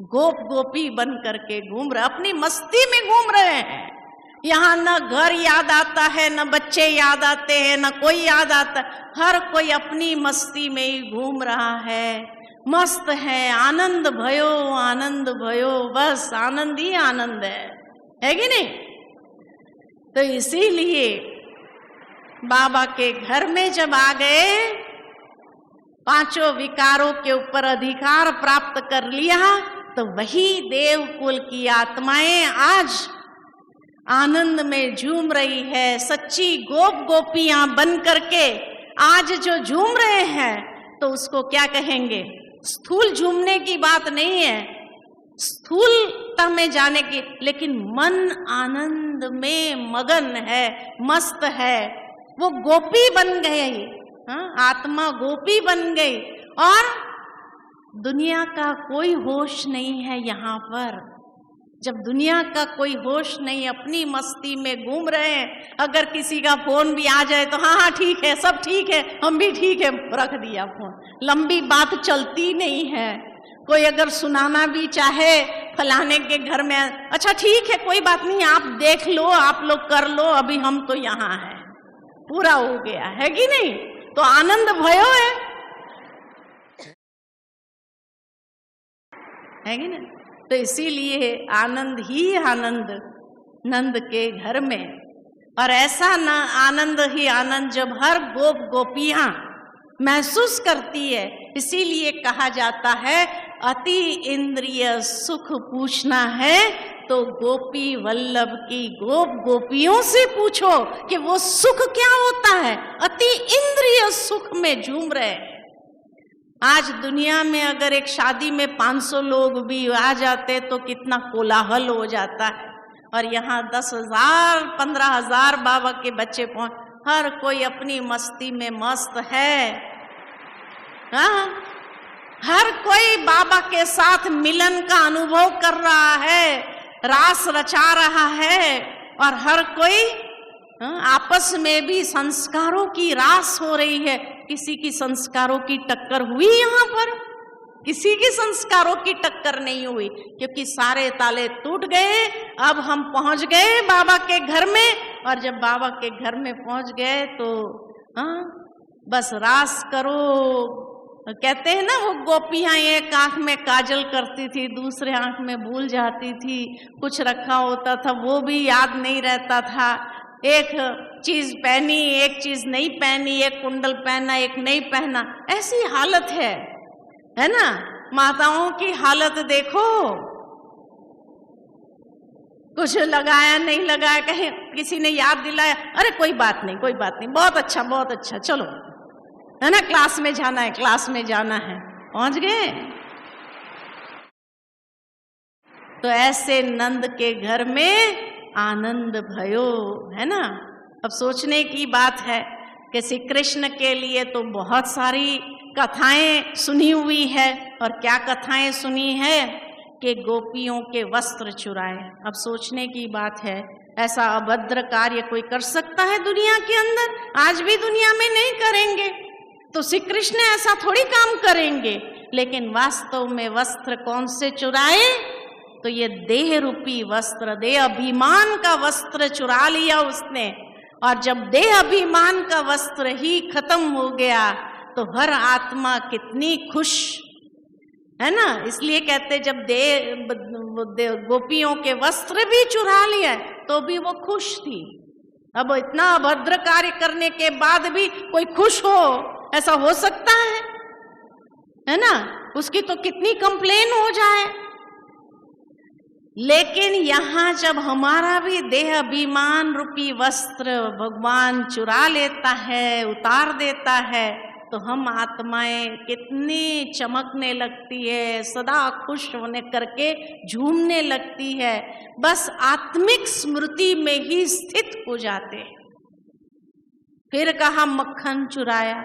A: गोप गोपी बन करके घूम रहे, अपनी मस्ती में घूम रहे हैं। यहाँ न घर याद आता है, न बच्चे याद आते हैं, न कोई याद आता है, हर कोई अपनी मस्ती में ही घूम रहा है, मस्त है, आनंद भयो, बस आनंद ही आनंद है कि नहीं? तो इसीलिए बाबा के घर में जब आ गए, पांचों विकारों के ऊपर अधिकार प्राप्त कर लिया, तो वही देवकुल की आत्माएं आज आनंद में झूम रही है। सच्ची गोप गोपियां बन करके आज जो झूम रहे हैं तो उसको क्या कहेंगे? स्थूल झूमने की बात नहीं है, स्थूलता में जाने की, लेकिन मन आनंद में मगन है, मस्त है, वो गोपी बन गई। आत्मा गोपी बन गई, और दुनिया का कोई होश नहीं है यहाँ पर। जब दुनिया का कोई होश नहीं, अपनी मस्ती में घूम रहे हैं, अगर किसी का फोन भी आ जाए तो हाँ ठीक है, सब ठीक है, हम भी ठीक है, रख दिया फोन। लंबी बात चलती नहीं है। कोई अगर सुनाना भी चाहे फलाने के घर में, अच्छा ठीक है कोई बात नहीं, आप देख लो, आप लोग कर लो, अभी हम तो यहाँ हैं, पूरा हो गया है कि नहीं? तो आनंद भयो है कि नहीं? तो इसीलिए आनंद ही आनंद नंद के घर में, और ऐसा न आनंद ही आनंद जब हर गोप गोपियां महसूस करती है। इसीलिए कहा जाता है अति इंद्रिय सुख पूछना है तो गोपी वल्लभ की गोप गोपियों से पूछो कि वो सुख क्या होता है। अति इंद्रिय सुख में झूम रहे हैं। आज दुनिया में अगर एक शादी में 500 लोग भी आ जाते तो कितना कोलाहल हो जाता है, और यहाँ 10,000 15,000 बाबा के बच्चे पहुंच, हर कोई अपनी मस्ती में मस्त है। हाँ, हर कोई बाबा के साथ मिलन का अनुभव कर रहा है, रास रचा रहा है, और हर कोई आपस में भी संस्कारों की रास हो रही है। किसी की संस्कारों की टक्कर हुई यहाँ पर? किसी की संस्कारों की टक्कर नहीं हुई, क्योंकि सारे ताले टूट गए। अब हम पहुंच गए बाबा के घर में, और जब बाबा के घर में पहुंच गए तो बस रास करो। कहते हैं ना, वो गोपियां एक आंख में काजल करती थी, दूसरे आंख में भूल जाती थी, कुछ रखा होता था वो भी याद नहीं रहता था, एक चीज पहनी एक चीज नहीं पहनी, एक कुंडल पहना एक नहीं पहना, ऐसी हालत है ना। माताओं की हालत देखो, कुछ लगाया नहीं लगाया, कहीं किसी ने याद दिलाया, अरे कोई बात नहीं कोई बात नहीं, बहुत अच्छा चलो, है ना, क्लास में जाना है, क्लास में जाना है, पहुंच गए। तो ऐसे नंद के घर में आनंद भयो, है ना। अब सोचने की बात है कि श्री कृष्ण के लिए तो बहुत सारी कथाएं सुनी हुई है, और क्या कथाएं सुनी है कि गोपियों के वस्त्र चुराए। अब सोचने की बात है, ऐसा अभद्र कार्य कोई कर सकता है दुनिया के अंदर? आज भी दुनिया में नहीं करेंगे, तो श्री कृष्ण ऐसा थोड़ी काम करेंगे। लेकिन वास्तव में वस्त्र कौन से चुराए? तो ये देह रूपी वस्त्र, देह अभिमान का वस्त्र चुरा लिया उसने। और जब देह अभिमान का वस्त्र ही खत्म हो गया तो हर आत्मा कितनी खुश, है ना। इसलिए कहते जब गोपियों के वस्त्र भी चुरा लिया तो भी वो खुश थी। अब इतना अभद्र कार्य करने के बाद भी कोई खुश हो, ऐसा हो सकता है ना। उसकी तो कितनी कंप्लेन हो जाए। लेकिन यहाँ जब हमारा भी देह अभिमान रूपी वस्त्र भगवान चुरा लेता है, उतार देता है, तो हम आत्माएं कितनी चमकने लगती है, सदा खुश होने करके झूमने लगती है, बस आत्मिक स्मृति में ही स्थित हो जाते हैं। फिर कहा मक्खन चुराया,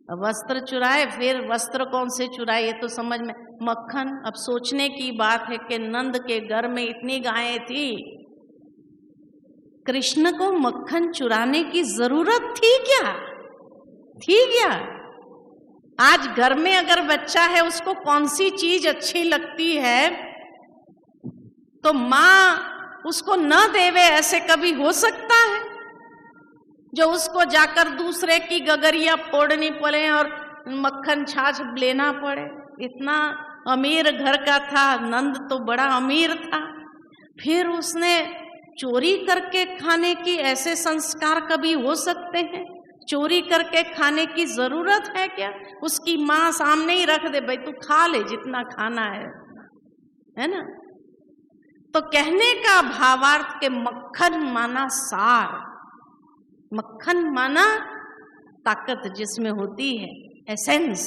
A: वस्त्र चुराए, फिर वस्त्र कौन से चुराए ये तो समझ में, मक्खन। अब सोचने की बात है कि नंद के घर में इतनी गायें थी, कृष्ण को मक्खन चुराने की जरूरत थी क्या? आज घर में अगर बच्चा है उसको कौन सी चीज अच्छी लगती है तो माँ उसको न देवे, ऐसे कभी हो सकता है? जो उसको जाकर दूसरे की गगरिया फोड़नी पड़े और मक्खन छाछ लेना पड़े। इतना अमीर घर का था नंद, तो बड़ा अमीर था, फिर उसने चोरी करके खाने की, ऐसे संस्कार कभी हो सकते हैं? चोरी करके खाने की जरूरत है क्या? उसकी माँ सामने ही रख दे, भाई तू खा ले जितना खाना है ना। तो कहने का भावार्थ के मक्खन माना सार, मक्खन माना ताकत जिसमें होती है, एसेंस।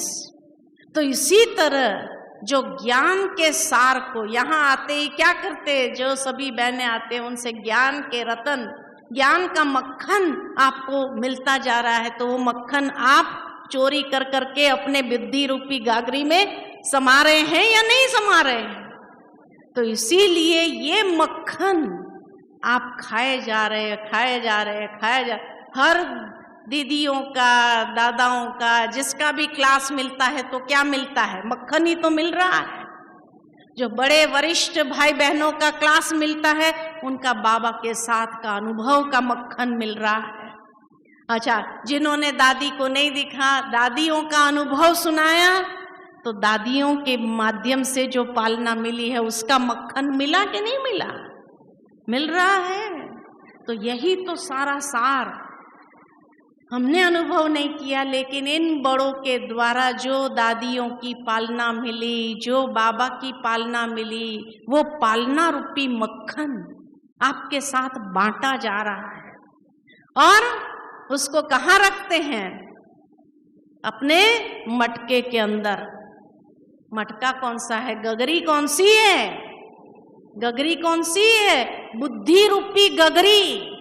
A: तो इसी तरह जो ज्ञान के सार को यहाँ आते ही क्या करते, जो सभी बहनें आते हैं उनसे ज्ञान के रतन, ज्ञान का मक्खन आपको मिलता जा रहा है, तो वो मक्खन आप चोरी कर करके अपने बुद्धि रूपी गागरी में समा रहे हैं या नहीं समा रहे हैं? तो इसीलिए ये मक्खन आप खाए जा रहे हैं, हर दीदियों का, दादाओं का, जिसका भी क्लास मिलता है तो क्या मिलता है? मक्खन ही तो मिल रहा है। जो बड़े वरिष्ठ भाई बहनों का क्लास मिलता है, उनका बाबा के साथ का अनुभव का मक्खन मिल रहा है। अच्छा, जिन्होंने दादी को नहीं दिखा, दादियों का अनुभव सुनाया, तो दादियों के माध्यम से जो पालना मिली है उसका मक्खन मिला कि नहीं मिला? मिल रहा है। तो यही तो सारा सार हमने अनुभव नहीं किया, लेकिन इन बड़ों के द्वारा जो दादियों की पालना मिली, जो बाबा की पालना मिली, वो पालना रूपी मक्खन आपके साथ बांटा जा रहा है। और उसको कहाँ रखते हैं? अपने मटके के अंदर। मटका कौन सा है? गगरी कौन सी है? गगरी कौन सी है? बुद्धि रूपी गगरी।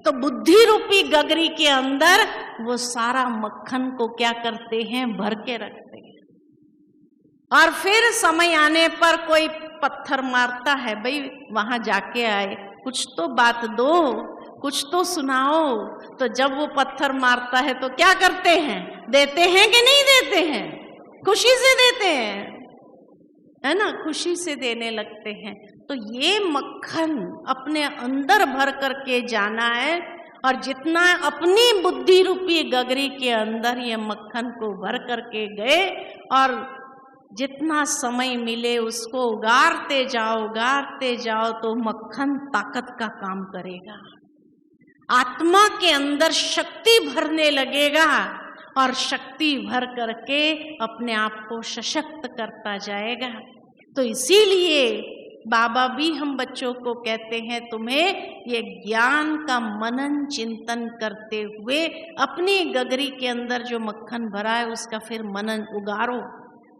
A: तो बुद्धि रूपी गगरी के अंदर वो सारा मक्खन को क्या करते हैं? भर के रखते हैं। और फिर समय आने पर कोई पत्थर मारता है, भाई वहां जाके आए, कुछ तो बात दो, कुछ तो सुनाओ। तो जब वो पत्थर मारता है तो क्या करते हैं? देते हैं कि नहीं देते हैं? खुशी से देते हैं, है ना? खुशी से देने लगते हैं। तो ये मक्खन अपने अंदर भर करके जाना है, और जितना अपनी बुद्धि रूपी गगरी के अंदर ये मक्खन को भर करके गए, और जितना समय मिले उसको उगारते जाओ, तो मक्खन ताकत का काम करेगा। आत्मा के अंदर शक्ति भरने लगेगा, और शक्ति भर करके अपने आप को सशक्त करता जाएगा। तो इसीलिए बाबा भी हम बच्चों को कहते हैं, तुम्हें ये ज्ञान का मनन चिंतन करते हुए अपनी गगरी के अंदर जो मक्खन भरा है उसका फिर मनन उगारो,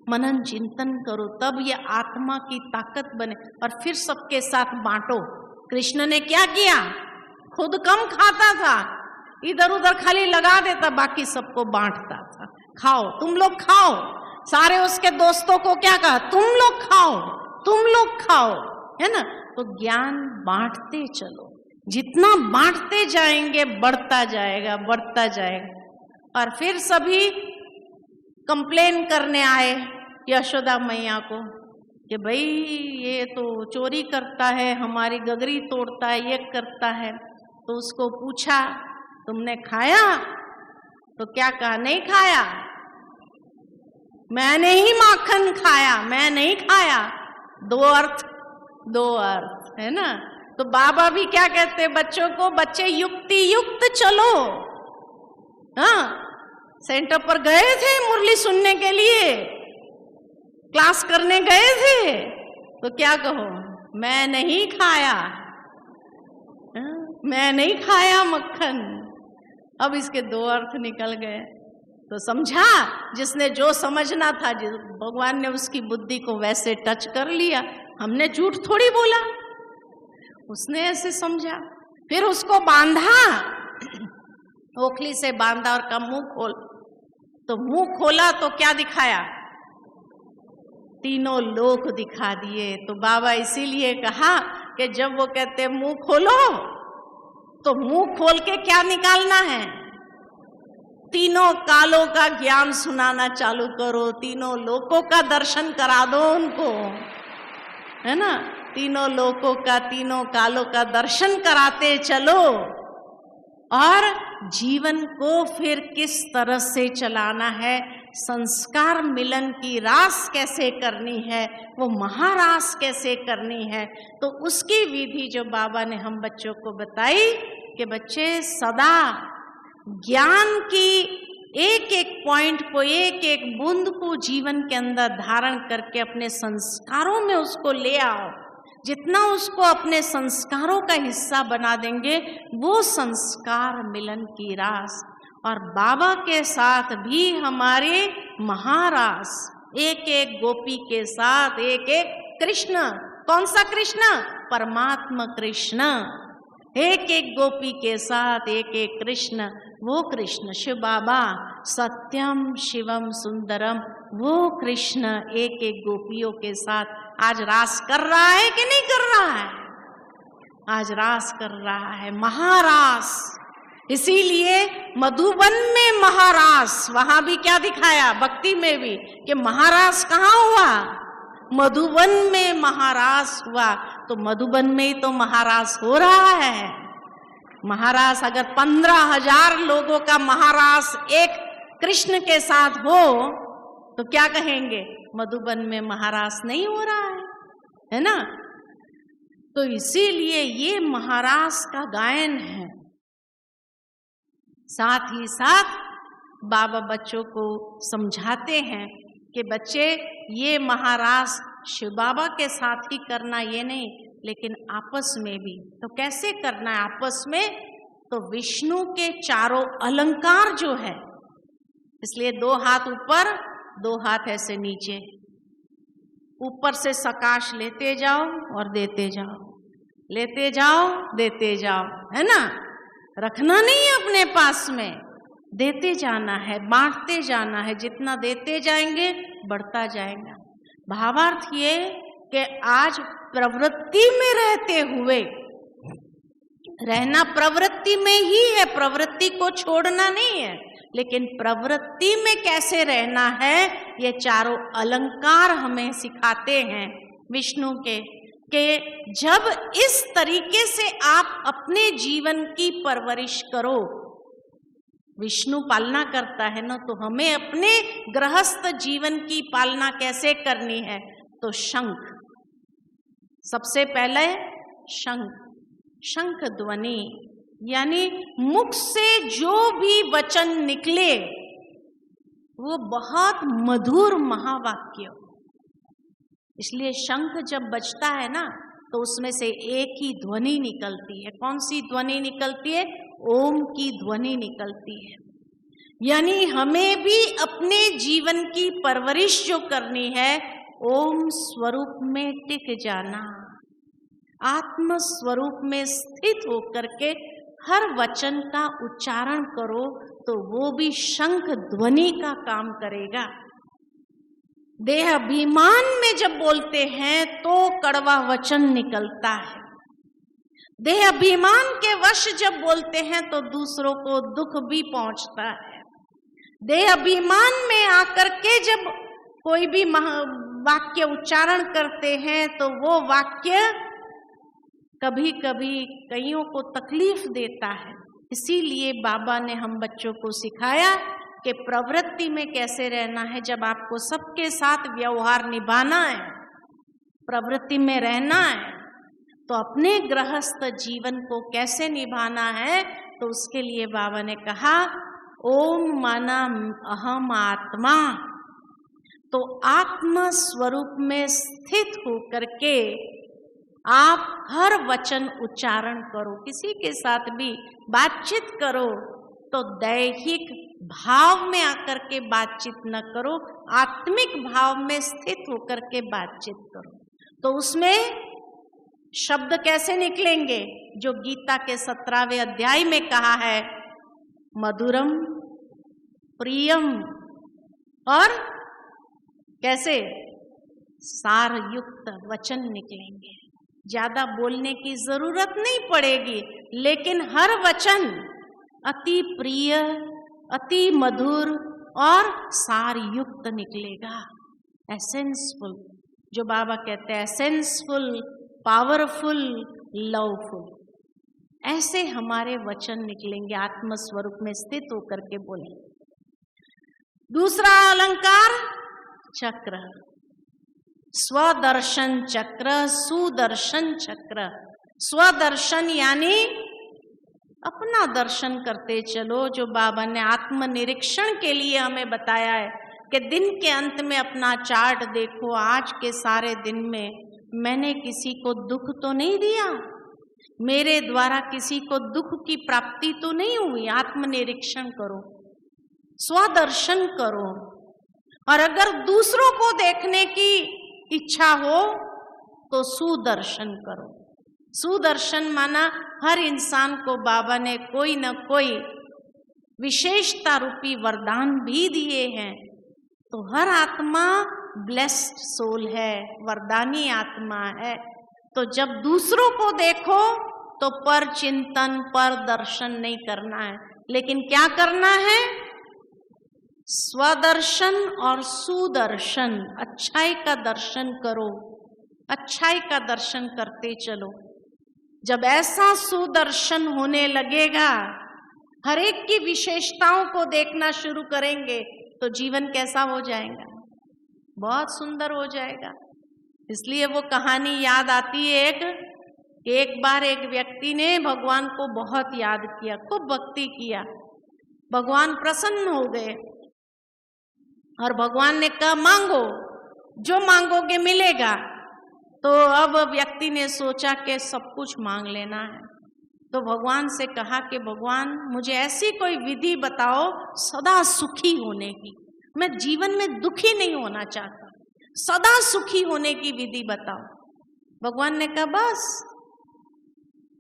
A: मनन चिंतन करो, तब ये आत्मा की ताकत बने, और फिर सबके साथ बांटो। कृष्ण ने क्या किया? खुद कम खाता था, इधर उधर खाली लगा देता, बाकी सबको बांटता था। खाओ, तुम लोग खाओ। सारे उसके दोस्तों को क्या कहा? तुम लोग खाओ, तुम लोग खाओ, है ना? तो ज्ञान बांटते चलो, जितना बांटते जाएंगे बढ़ता जाएगा, बढ़ता जाएगा। और फिर सभी कंप्लेन करने आए यशोदा मैया को कि भाई ये तो चोरी करता है, हमारी गगरी तोड़ता है, ये करता है। तो उसको पूछा, तुमने खाया? तो क्या कहा? नहीं खाया, मैंने ही माखन खाया, मैं नहीं खाया। दो अर्थ है ना? तो बाबा भी क्या कहते हैं बच्चों को? बच्चे युक्ति युक्त चलो। हाँ, सेंटर पर गए थे मुरली सुनने के लिए, क्लास करने गए थे, तो क्या कहो? मैं नहीं खाया, मैं नहीं खाया मक्खन। अब इसके दो अर्थ निकल गए। तो समझा, जिसने जो समझना था, भगवान ने उसकी बुद्धि को वैसे टच कर लिया। हमने झूठ थोड़ी बोला, उसने ऐसे समझा। फिर उसको बांधा, ओखली से बांधा और कहा मुंह खोल। तो मुंह खोला तो क्या दिखाया? तीनों लोक दिखा दिए। तो बाबा इसीलिए कहा कि जब वो कहते मुंह खोलो, तो मुंह खोल के क्या निकालना है? तीनों कालों का ज्ञान सुनाना चालू करो, तीनों लोकों का दर्शन करा दो उनको, है ना? तीनों लोकों का, तीनों कालों का दर्शन कराते चलो, और जीवन को फिर किस तरह से चलाना है, संस्कार मिलन की रास कैसे करनी है, वो महारास कैसे करनी है, तो उसकी विधि जो बाबा ने हम बच्चों को बताई कि बच्चे सदा ज्ञान की एक एक पॉइंट को, एक एक बूंद को जीवन के अंदर धारण करके अपने संस्कारों में उसको ले आओ। जितना उसको अपने संस्कारों का हिस्सा बना देंगे, वो संस्कार मिलन की रास। और बाबा के साथ भी हमारे महारास, एक एक गोपी के साथ एक एक कृष्ण। कौन सा कृष्ण? परमात्मा कृष्ण। एक एक गोपी के साथ एक एक कृष्ण, वो कृष्ण शिव बाबा, सत्यम शिवम सुंदरम, वो कृष्ण एक एक गोपियों के साथ आज रास कर रहा है कि नहीं कर रहा है? आज रास कर रहा है, महारास। इसीलिए मधुबन में महारास, वहां भी क्या दिखाया भक्ति में भी कि महारास कहाँ हुआ, मधुबन में महारास हुआ। तो मधुबन में ही तो महारास हो रहा है। महारास अगर 15,000 लोगों का महारास एक कृष्ण के साथ हो तो क्या कहेंगे, मधुबन में महारास नहीं हो रहा है ना। तो इसीलिए ये महारास का गायन है। साथ ही साथ बाबा बच्चों को समझाते हैं कि बच्चे ये महारास शिव बाबा के साथ ही करना ये नहीं, लेकिन आपस में भी। तो कैसे करना है आपस में, तो विष्णु के चारों अलंकार जो है, इसलिए 2 हाथ ऊपर 2 हाथ ऐसे नीचे, ऊपर से सकाश लेते जाओ और देते जाओ, लेते जाओ देते जाओ, है ना। रखना नहीं है अपने पास में, देते जाना है, बांटते जाना है। जितना देते जाएंगे बढ़ता जाएगा। भावार्थ ये कि आज प्रवृत्ति में रहते हुए, रहना प्रवृत्ति में ही है, प्रवृत्ति को छोड़ना नहीं है, लेकिन प्रवृत्ति में कैसे रहना है ये चारों अलंकार हमें सिखाते हैं विष्णु के। कि जब इस तरीके से आप अपने जीवन की परवरिश करो, विष्णु पालना करता है ना, तो हमें अपने गृहस्थ जीवन की पालना कैसे करनी है। तो शंख, सबसे पहले शंख, शंख ध्वनि, यानी मुख से जो भी वचन निकले वो बहुत मधुर महावाक्य। इसलिए शंख जब बजता है ना तो उसमें से एक ही ध्वनि निकलती है। कौन सी ध्वनि निकलती है, ओम की ध्वनि निकलती है। यानी हमें भी अपने जीवन की परवरिश जो करनी है, ओम स्वरूप में टिक जाना, आत्म स्वरूप में स्थित होकर के हर वचन का उच्चारण करो, तो वो भी शंख ध्वनि का काम करेगा। देह अभिमान में जब बोलते हैं तो कड़वा वचन निकलता है। देह अभिमान के वश जब बोलते हैं तो दूसरों को दुख भी पहुंचता है। देह अभिमान में आकर के जब कोई भी वाक्य उच्चारण करते हैं तो वो वाक्य कभी कभी कईयों को तकलीफ देता है। इसीलिए बाबा ने हम बच्चों को सिखाया कि प्रवृत्ति में कैसे रहना है। जब आपको सबके साथ व्यवहार निभाना है, प्रवृत्ति में रहना है, तो अपने गृहस्थ जीवन को कैसे निभाना है, तो उसके लिए बाबा ने कहा ओम माना अहम आत्मा। तो आत्मा स्वरूप में स्थित होकर के आप हर वचन उच्चारण करो। किसी के साथ भी बातचीत करो तो दैहिक भाव में आकर के बातचीत न करो, आत्मिक भाव में स्थित होकर के बातचीत करो। तो उसमें शब्द कैसे निकलेंगे, जो गीता के 17वें अध्याय में कहा है, मधुरम प्रियम, और कैसे सार युक्त वचन निकलेंगे। ज्यादा बोलने की जरूरत नहीं पड़ेगी, लेकिन हर वचन अति प्रिय, अति मधुर और सार युक्त निकलेगा। एसेंसफुल, जो बाबा कहते हैं एसेंसफुल, पावरफुल, लवफुल, ऐसे हमारे वचन निकलेंगे। आत्म स्वरूप में स्थित होकर के बोले। दूसरा अलंकार चक्र, स्वदर्शन चक्र, सुदर्शन चक्र। स्वदर्शन यानी अपना दर्शन करते चलो, जो बाबा ने आत्मनिरीक्षण के लिए हमें बताया है कि दिन के अंत में अपना चार्ट देखो, आज के सारे दिन में मैंने किसी को दुख तो नहीं दिया, मेरे द्वारा किसी को दुख की प्राप्ति तो नहीं हुई। आत्मनिरीक्षण करो, स्वदर्शन करो। और अगर दूसरों को देखने की इच्छा हो तो सुदर्शन करो। सुदर्शन माना हर इंसान को बाबा ने कोई न कोई विशेषता रूपी वरदान भी दिए हैं। तो हर आत्मा ब्लेस्ड सोल है, वरदानी आत्मा है। तो जब दूसरों को देखो तो पर चिंतन पर दर्शन नहीं करना है, लेकिन क्या करना है? स्वदर्शन और सुदर्शन, अच्छाई का दर्शन करो, अच्छाई का दर्शन करते चलो। जब ऐसा सुदर्शन होने लगेगा, हर एक की विशेषताओं को देखना शुरू करेंगे, तो जीवन कैसा हो जाएगा? बहुत सुंदर हो जाएगा। इसलिए वो कहानी याद आती है एक बार एक व्यक्ति ने भगवान को बहुत याद किया, खूब भक्ति किया, भगवान प्रसन्न हो गए और भगवान ने कहा मांगो, जो मांगोगे मिलेगा। तो अब व्यक्ति ने सोचा कि सब कुछ मांग लेना है, तो भगवान से कहा कि भगवान मुझे ऐसी कोई विधि बताओ सदा सुखी होने की, मैं जीवन में दुखी नहीं होना चाहता, सदा सुखी होने की विधि बताओ। भगवान ने कहा बस,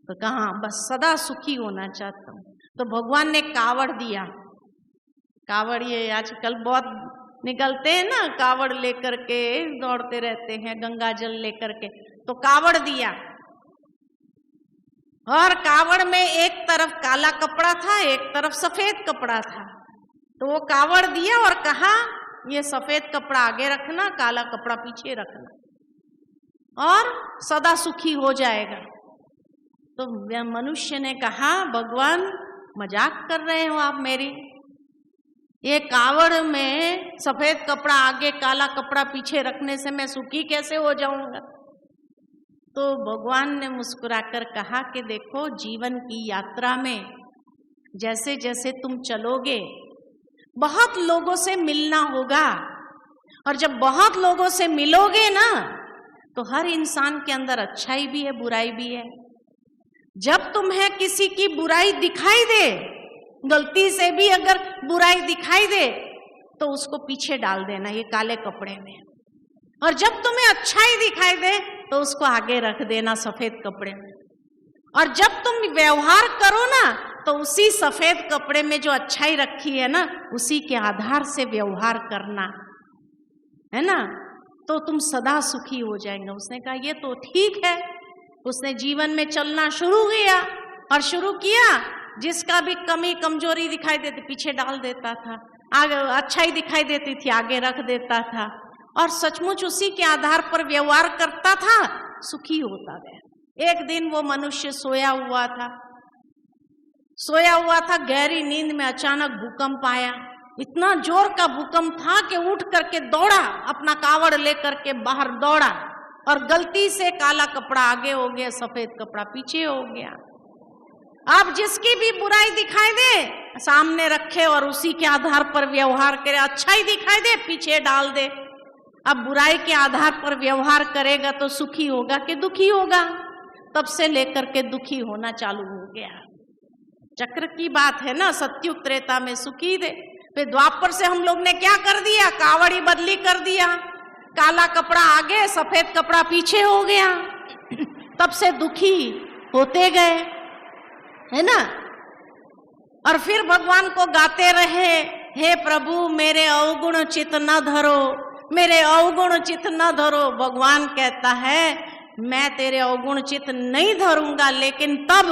A: तो कहा बस सदा सुखी होना चाहता हूँ। तो भगवान ने कावड़ दिया, कावड़ ये आजकल बहुत निकलते हैं ना, कावड़ लेकर के दौड़ते रहते हैं, गंगा जल लेकर के, तो कावड़ दिया और कावड़ में एक तरफ काला कपड़ा था, एक तरफ सफेद कपड़ा था। तो वो कावड़ दिया और कहा ये सफेद कपड़ा आगे रखना, काला कपड़ा पीछे रखना और सदा सुखी हो जाएगा। तो मनुष्य ने कहा भगवान मजाक कर रहे हो आप मेरी, ये कावड़ में सफेद कपड़ा आगे काला कपड़ा पीछे रखने से मैं सुखी कैसे हो जाऊंगा? तो भगवान ने मुस्कुराकर कहा कि देखो जीवन की यात्रा में जैसे जैसे तुम चलोगे बहुत लोगों से मिलना होगा, और जब बहुत लोगों से मिलोगे ना तो हर इंसान के अंदर अच्छाई भी है बुराई भी है। जब तुम्हें किसी की बुराई दिखाई दे, गलती से भी अगर बुराई दिखाई दे तो उसको पीछे डाल देना ये काले कपड़े में, और जब तुम्हें अच्छाई दिखाई दे तो उसको आगे रख देना सफेद कपड़े में। और जब तुम व्यवहार करो ना तो उसी सफेद कपड़े में जो अच्छाई रखी है ना उसी के आधार से व्यवहार करना है ना, तो तुम सदा सुखी हो जाएंगे। उसने कहा ये तो ठीक है। उसने जीवन में चलना शुरू किया और शुरू किया, जिसका भी कमी कमजोरी दिखाई देती पीछे डाल देता था, आगे अच्छाई दिखाई देती थी आगे रख देता था, और सचमुच उसी के आधार पर व्यवहार करता था, सुखी होता गया। एक दिन वो मनुष्य सोया हुआ था, गहरी नींद में अचानक भूकंप आया। इतना जोर का भूकंप था कि उठ करके दौड़ा, अपना कावड़ लेकर के बाहर दौड़ा, और गलती से काला कपड़ा आगे हो गया, सफेद कपड़ा पीछे हो गया। आप जिसकी भी बुराई दिखाई दे सामने रखे और उसी के आधार पर व्यवहार करे, अच्छाई दिखाई दे पीछे डाल दे। अब बुराई के आधार पर व्यवहार करेगा तो सुखी होगा कि दुखी होगा? तब से लेकर के दुखी होना चालू हो गया। चक्र की बात है ना, सत्युग त्रेता में सुखी थे, फिर द्वापर से हम लोग ने क्या कर दिया, कावड़ी बदली कर दिया, काला कपड़ा आगे सफेद कपड़ा पीछे हो गया, तब से दुखी होते गए, है ना। और फिर भगवान को गाते रहे, हे प्रभु मेरे अवगुण चित न धरो, मेरे अवगुण चित न धरो। भगवान कहता है मैं तेरे अवगुण चित नहीं धरूंगा, लेकिन तब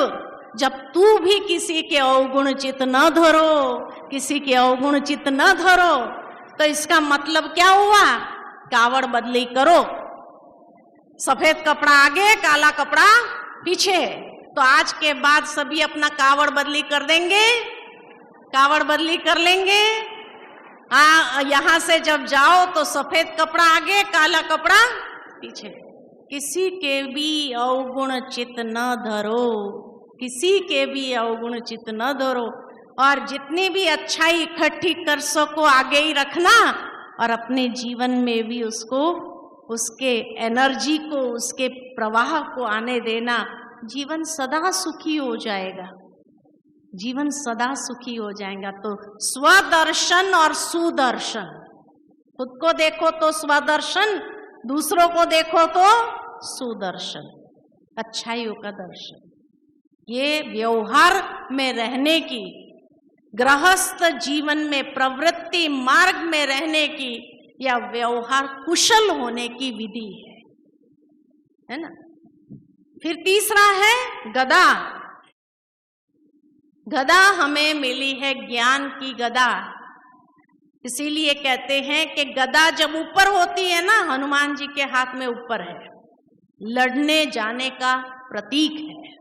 A: जब तू भी किसी के अवगुण चित न धरो, किसी के अवगुण चित न धरो। तो इसका मतलब क्या हुआ, कावड़ बदली करो, सफेद कपड़ा आगे काला कपड़ा पीछे। तो आज के बाद सभी अपना कावड़ बदली कर देंगे, कावड़ बदली कर लेंगे। यहाँ से जब जाओ तो सफेद कपड़ा आगे काला कपड़ा पीछे। किसी के भी अवगुण चित न धरो, किसी के भी अवगुण चित न धरो, और जितनी भी अच्छाई इकट्ठी कर सको आगे ही रखना, और अपने जीवन में भी उसको, उसके एनर्जी को, उसके प्रवाह को आने देना। जीवन सदा सुखी हो जाएगा, जीवन सदा सुखी हो जाएगा। तो स्वदर्शन और सुदर्शन, खुद को देखो तो स्वदर्शन, दूसरों को देखो तो सुदर्शन, अच्छाइयों का दर्शन। ये व्यवहार में रहने की, गृहस्थ जीवन में प्रवृत्ति मार्ग में रहने की, या व्यवहार कुशल होने की विधि है ना। फिर तीसरा है गदा। गदा हमें मिली है ज्ञान की गदा। इसीलिए कहते हैं कि गदा जब ऊपर होती है ना, हनुमान जी के हाथ में ऊपर है, लड़ने जाने का प्रतीक है।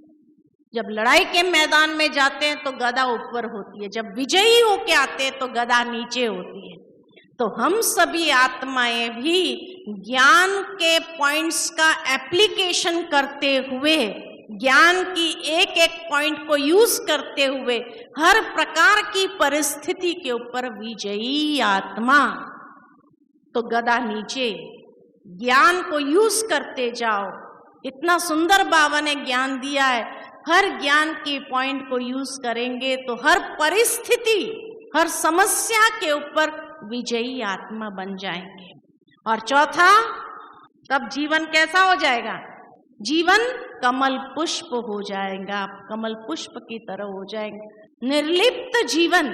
A: जब लड़ाई के मैदान में जाते हैं तो गदा ऊपर होती है, जब विजयी होके आते हैं तो गदा नीचे होती है। तो हम सभी आत्माएं भी ज्ञान के पॉइंट्स का एप्लीकेशन करते हुए, ज्ञान की एक एक पॉइंट को यूज करते हुए हर प्रकार की परिस्थिति के ऊपर विजयी आत्मा। तो गदा नीचे, ज्ञान को यूज करते जाओ। इतना सुंदर बाबा ने ज्ञान दिया है, हर ज्ञान के पॉइंट को यूज करेंगे तो हर परिस्थिति, हर समस्या के ऊपर विजयी आत्मा बन जाएंगे। और चौथा, तब जीवन कैसा हो जाएगा? जीवन कमल पुष्प हो जाएगा, आप कमल पुष्प की तरह हो जाएंगे। निर्लिप्त जीवन,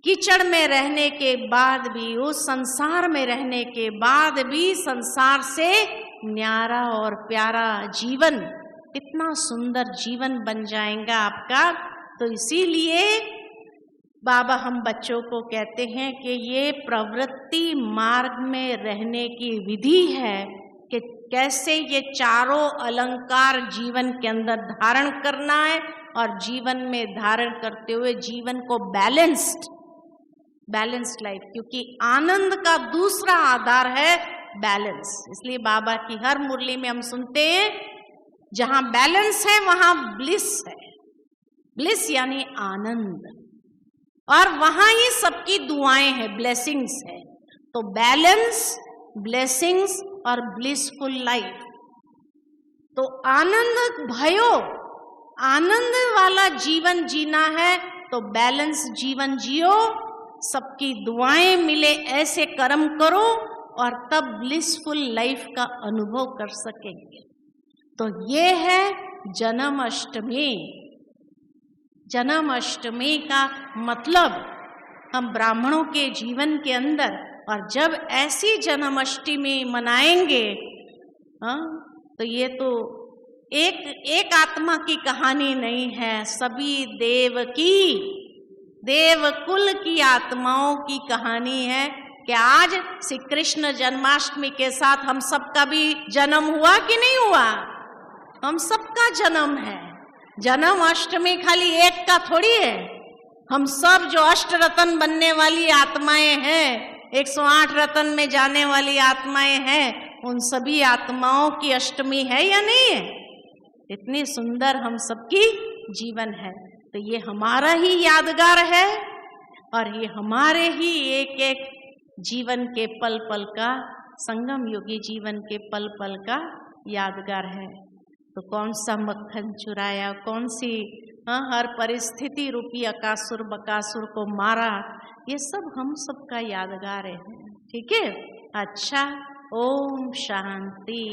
A: कीचड़ में रहने के बाद भी, उस संसार में रहने के बाद भी संसार से न्यारा और प्यारा जीवन, कितना सुंदर जीवन बन जाएगा आपका। तो इसीलिए बाबा हम बच्चों को कहते हैं कि ये प्रवृत्ति मार्ग में रहने की विधि है कि कैसे ये चारों अलंकार जीवन के अंदर धारण करना है, और जीवन में धारण करते हुए जीवन को बैलेंस्ड लाइफ, क्योंकि आनंद का दूसरा आधार है बैलेंस। इसलिए बाबा की हर मुरली में हम सुनते हैं, जहां बैलेंस है वहां ब्लिस है। ब्लिस यानी आनंद, और वहां ही सबकी दुआएं हैं, ब्लेसिंग्स है। तो बैलेंस, ब्लेसिंग्स और ब्लिसफुल लाइफ। तो आनंद भयो, आनंद वाला जीवन जीना है तो बैलेंस जीवन जियो, सबकी दुआएं मिले ऐसे कर्म करो, और तब ब्लिसफुल लाइफ का अनुभव कर सकेंगे। तो ये है जन्माष्टमी। जन्माष्टमी का मतलब हम ब्राह्मणों के जीवन के अंदर, और जब ऐसी जन्माष्टमी मनाएंगे, तो ये तो एक आत्मा की कहानी नहीं है, सभी देवकुल की आत्माओं की कहानी है कि आज श्री कृष्ण जन्माष्टमी के साथ हम सबका भी जन्म हुआ कि नहीं हुआ? हम सबका जन्म है। जन्माष्टमी खाली एक का थोड़ी है, हम सब जो अष्ट रत्न बनने वाली आत्माएं हैं, 108 रत्न में जाने वाली आत्माएं हैं, उन सभी आत्माओं की अष्टमी है या नहीं है? इतनी सुंदर हम सबकी जीवन है। तो ये हमारा ही यादगार है, और ये हमारे ही एक एक जीवन के पल पल का, संगम योगी जीवन के पल पल का यादगार है। तो कौन सा मक्खन चुराया, कौन सी हर परिस्थिति रूपी अकासुर बकासुर को मारा, ये सब हम सबका यादगार है। ठीक है, अच्छा, ओम शांति।